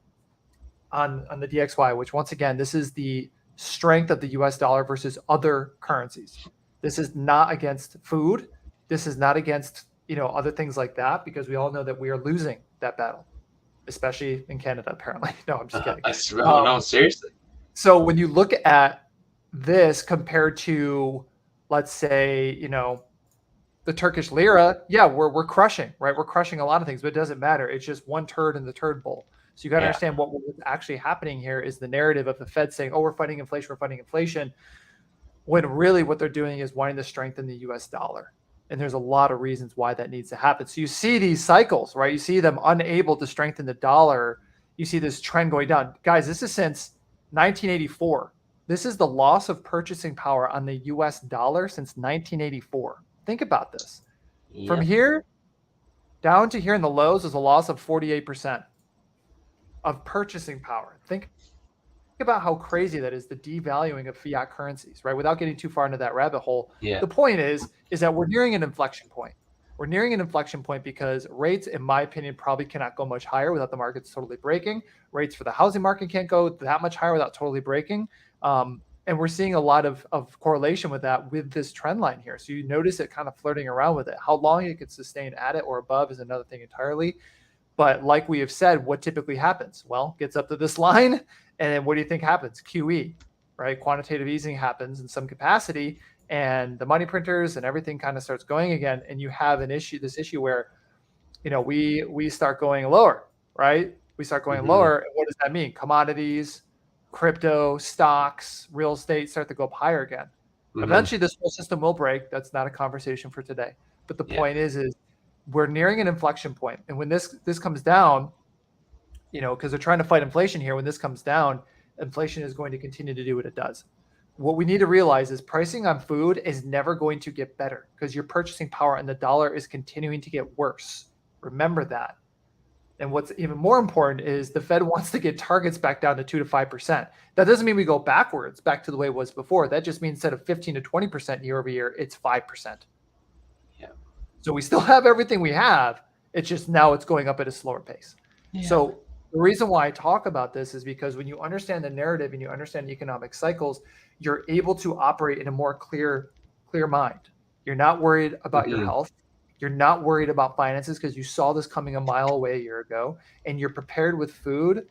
on the DXY, which once again, this is the strength of the US dollar versus other currencies. This is not against food. This is not against, other things like that, because we all know that we are losing that battle, especially in Canada, apparently. No, I'm just kidding. No, seriously. So when you look at this compared to, let's say, the Turkish lira, we're crushing, right? We're crushing a lot of things, but it doesn't matter. It's just one turd in the turd bowl. So you got to understand what's actually happening here is the narrative of the Fed saying, oh, we're fighting inflation, when really what they're doing is wanting to strengthen the US dollar. And there's a lot of reasons why that needs to happen. So you see these cycles, right? You see them unable to strengthen the dollar. You see this trend going down. Guys, this is since 1984. This is the loss of purchasing power on the US dollar since 1984. Think about this. From here down to here in the lows is a loss of 48%. of purchasing power. Think about how crazy that is, the devaluing of fiat currencies, right? Without getting too far into that rabbit hole, the point is that we're nearing an inflection point. We're nearing an inflection point because rates, in my opinion, probably cannot go much higher without the markets totally breaking. Rates for the housing market can't go that much higher without totally breaking. And we're seeing a lot of correlation with that with this trend line here. So you notice it kind of flirting around with it. How long it could sustain at it or above is another thing entirely. But like we have said, what typically happens? Well, gets up to this line, and then what do you think happens? QE, right? Quantitative easing happens in some capacity, and the money printers and everything kind of starts going again. And you have this issue where, we start going lower, right? We start going lower. And what does that mean? Commodities, crypto, stocks, real estate start to go up higher again. Eventually, this whole system will break. That's not a conversation for today. But the point is we're nearing an inflection point. And when this comes down, because they're trying to fight inflation here, when this comes down, inflation is going to continue to do what it does. What we need to realize is pricing on food is never going to get better because your purchasing power and the dollar is continuing to get worse. Remember that. And what's even more important is the Fed wants to get targets back down to 2 to 5%. That doesn't mean we go backwards, back to the way it was before. That just means instead of 15 to 20% year over year, it's 5%. Yeah. So we still have everything we have. It's just now it's going up at a slower pace. Yeah. So the reason why I talk about this is because when you understand the narrative and you understand economic cycles, you're able to operate in a more clear mind. You're not worried about your health. You're not worried about finances because you saw this coming a mile away a year ago, and you're prepared with food,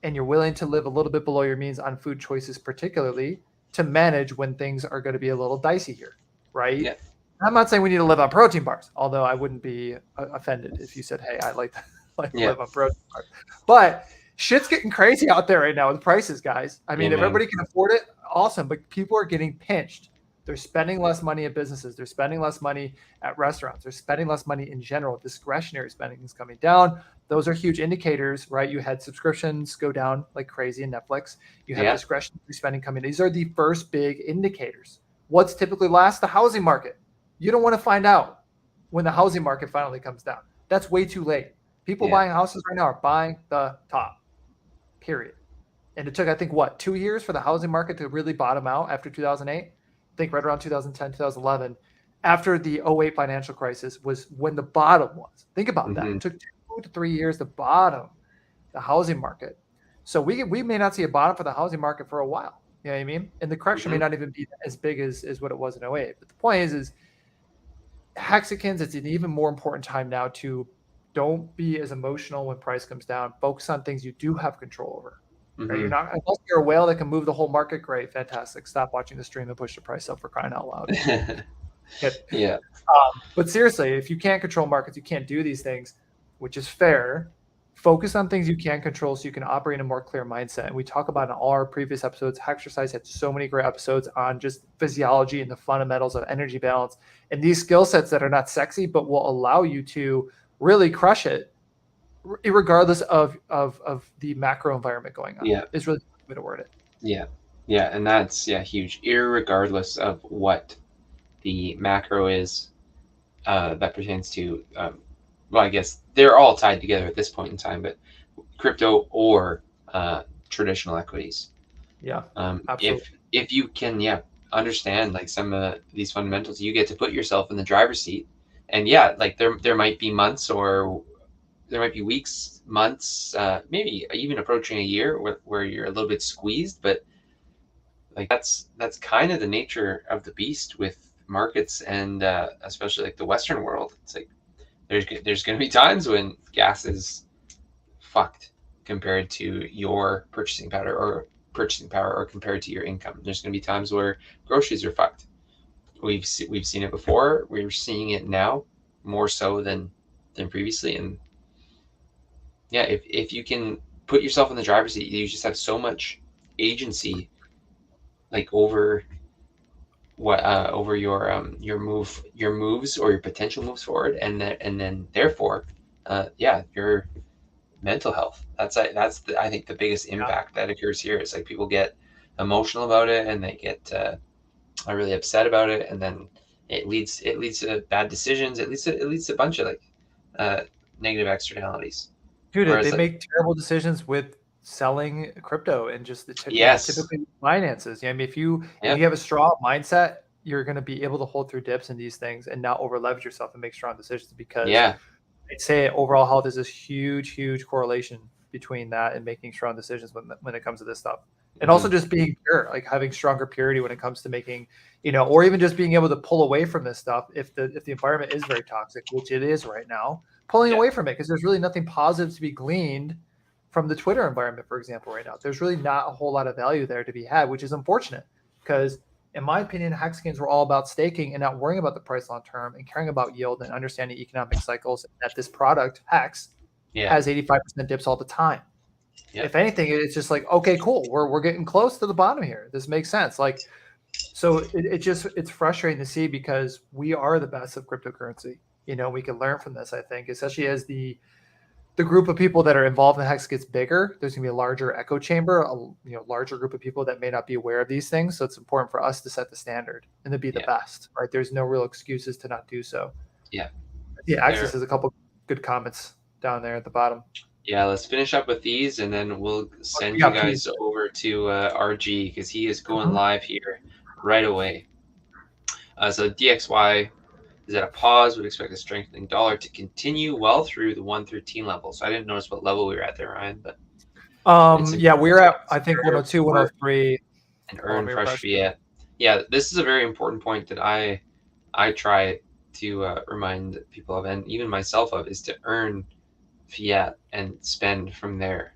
and you're willing to live a little bit below your means on food choices, particularly to manage when things are going to be a little dicey here, right? Yeah. I'm not saying we need to live on protein bars, although I wouldn't be offended if you said, hey, I like to live on protein bars. But shit's getting crazy out there right now with prices, guys. I mean, if everybody can afford it, awesome, but people are getting pinched. They're spending less money at businesses. They're spending less money at restaurants. They're spending less money in general. Discretionary spending is coming down. Those are huge indicators, right? You had subscriptions go down like crazy in Netflix. You have discretionary spending coming. These are the first big indicators. What's typically last? The housing market. You don't want to find out when the housing market finally comes down. That's way too late. People buying houses right now are buying the top, period. And it took, I think, 2 years for the housing market to really bottom out after 2008? I think right around 2010, 2011, after the 08 financial crisis was when the bottom was. Think about that. It took 2 to 3 years to bottom the housing market. So we may not see a bottom for the housing market for a while. You know what I mean? And the correction may not even be as big as what it was in 08. But the point is Hexicans, it's an even more important time now to don't be as emotional when price comes down. Focus on things you do have control over. Right? You're not, unless you're a whale that can move the whole market. Great, fantastic. Stop watching the stream and push the price up, for crying out loud. But seriously, if you can't control markets, you can't do these things, which is fair. Focus on things you can control so you can operate in a more clear mindset. And we talk about in all our previous episodes. Exercise had so many great episodes on just physiology and the fundamentals of energy balance and these skill sets that are not sexy, but will allow you to really crush it, regardless of the macro environment going on. Is really the way to word it. And that's huge. Irregardless of what the macro is that pertains to, well, I guess they're all tied together at this point in time, but crypto or traditional equities. Absolutely. If you can understand like some of these fundamentals, you get to put yourself in the driver's seat. And like there might be months or there might be weeks, months, maybe even approaching a year where you're a little bit squeezed, but like that's kind of the nature of the beast with markets and especially like the Western world. It's like there's going to be times when gas is fucked compared to your purchasing power or compared to your income. There's going to be times where groceries are fucked. We've seen it before. We're seeing it now more so than previously, and if you can put yourself in the driver's seat, you just have so much agency, like over what over your moves or your potential moves forward, and then therefore, your mental health. That's I think the biggest impact that occurs here is like people get emotional about it and they get really upset about it, and then it leads to bad decisions. It leads to a bunch of like negative externalities. Dude, they make terrible decisions with selling crypto and just the Yes. typically finances. I mean, if you Yep. have a strong mindset, you're going to be able to hold through dips in these things and not over leverage yourself and make strong decisions, because Yeah. I'd say overall health is this huge correlation between that and making strong decisions when it comes to this stuff. And also just being pure, like having stronger purity when it comes to making, or even just being able to pull away from this stuff if the environment is very toxic, which it is right now, pulling away from it, because there's really nothing positive to be gleaned from the Twitter environment, for example, right now. There's really not a whole lot of value there to be had, which is unfortunate, because in my opinion, Hex games were all about staking and not worrying about the price long term and caring about yield and understanding economic cycles. That this product, Hex, has 85% dips all the time. Yep. If anything, it's just like, okay, cool. We're getting close to the bottom here. This makes sense. Like, so it's frustrating to see, because we are the best of cryptocurrency. We can learn from this, I think, especially as the group of people that are involved in Hex gets bigger. There's going to be a larger echo chamber, a larger group of people that may not be aware of these things. So it's important for us to set the standard and to be the best, right? There's no real excuses to not do so. Yeah. Yeah. Access has a couple good comments down there at the bottom. Yeah, let's finish up with these, and then we'll send you guys over to RG, because he is going live here right away. So DXY is at a pause. Would expect a strengthening dollar to continue well through the 113 level. So I didn't notice what level we were at there, Ryan. But we're at, I think, 102, 103. And earn fresh fiat. Yeah, this is a very important point that I try to remind people of, and even myself of, is to earn fiat and spend from there.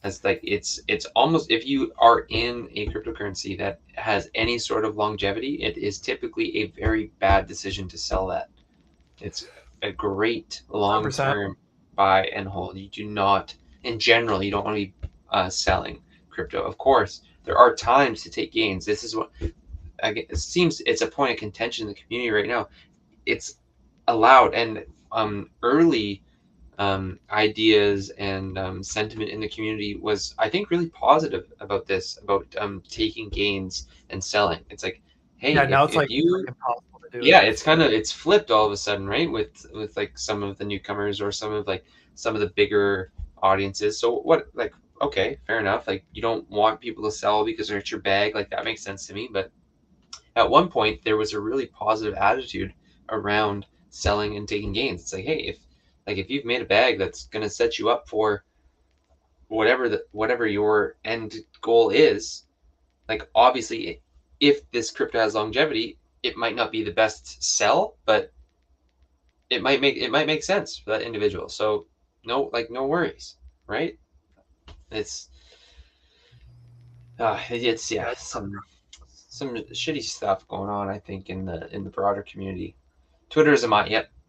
As like it's almost, if you are in a cryptocurrency that has any sort of longevity, it is typically a very bad decision to sell that. It's a great long-term buy and hold. You do not, in general, you don't want to be selling crypto. Of course, there are times to take gains. This is what it seems it's a point of contention in the community right now. It's allowed, and early ideas and sentiment in the community was, I think, really positive about this, about taking gains and selling. It's like, hey, now it's like impossible to do. Yeah, it's flipped all of a sudden, right? With like some of the newcomers or some of the bigger audiences. So what, like, okay, fair enough. Like, you don't want people to sell because they're at your bag. Like, that makes sense to me. But at one point, there was a really positive attitude around selling and taking gains. It's like, hey, if you've made a bag that's going to set you up for whatever your end goal is, like, obviously, if this crypto has longevity, it might not be the best sell, but it might make sense for that individual. So no worries, right? It's some shitty stuff going on, I think, in the broader community. Twitter is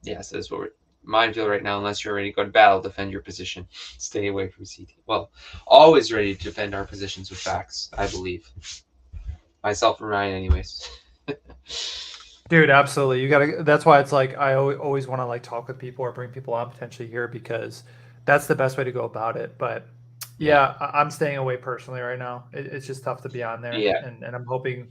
yes, that's what we're minefield right now, unless you're ready to go to battle, defend your position. Stay away from CT. Well, always ready to defend our positions with facts, I believe. Myself and Ryan, anyways. Dude, absolutely. You gotta. That's why it's like I always want to like talk with people or bring people on potentially here, because that's the best way to go about it. But yeah, I'm staying away personally right now. It's just tough to be on there. Yeah. And I'm hoping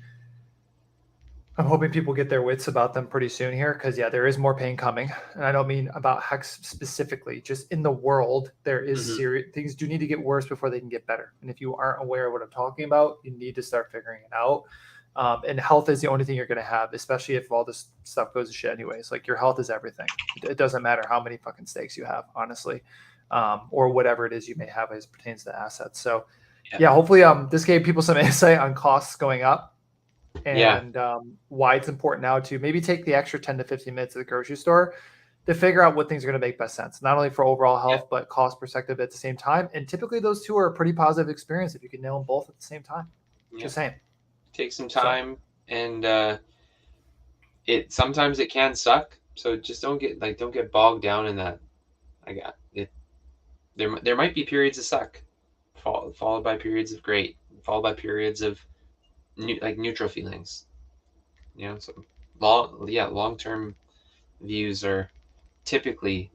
people get their wits about them pretty soon here, because there is more pain coming. And I don't mean about Hex specifically, just in the world, there is serious things do need to get worse before they can get better. And if you aren't aware of what I'm talking about, you need to start figuring it out. And health is the only thing you're going to have, especially if all this stuff goes to shit anyways. Like, your health is everything. It doesn't matter how many fucking stakes you have, honestly, or whatever it is you may have as it pertains to assets. So hopefully this gave people some insight on costs going up. And why it's important now to maybe take the extra 10 to 15 minutes at the grocery store to figure out what things are going to make best sense, not only for overall health, but cost perspective at the same time. And typically those two are a pretty positive experience if you can nail them both at the same time. Just saying. Take some time, and sometimes it can suck. So just don't get bogged down in that. I got it. There might be periods of suck, followed by periods of great, followed by periods of neutral feelings. So long-term views are typically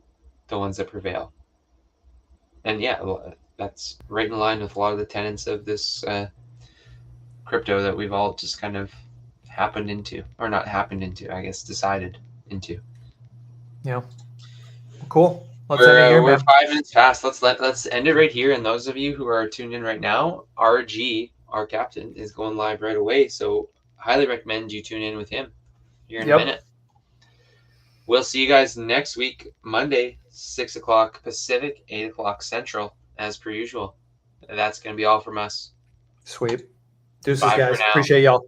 the ones that prevail. And that's right in line with a lot of the tenets of this crypto that we've all just kind of decided into. Yeah. Cool. Let's end it here, We're man. 5 minutes past. Let's end it right here. And those of you who are tuned in right now, RG, our captain, is going live right away. So highly recommend you tune in with him here in a minute. We'll see you guys next week, Monday, 6 o'clock Pacific, 8 o'clock Central, as per usual. That's going to be all from us. Sweet. Deuces, Bye for guys. now. Appreciate y'all.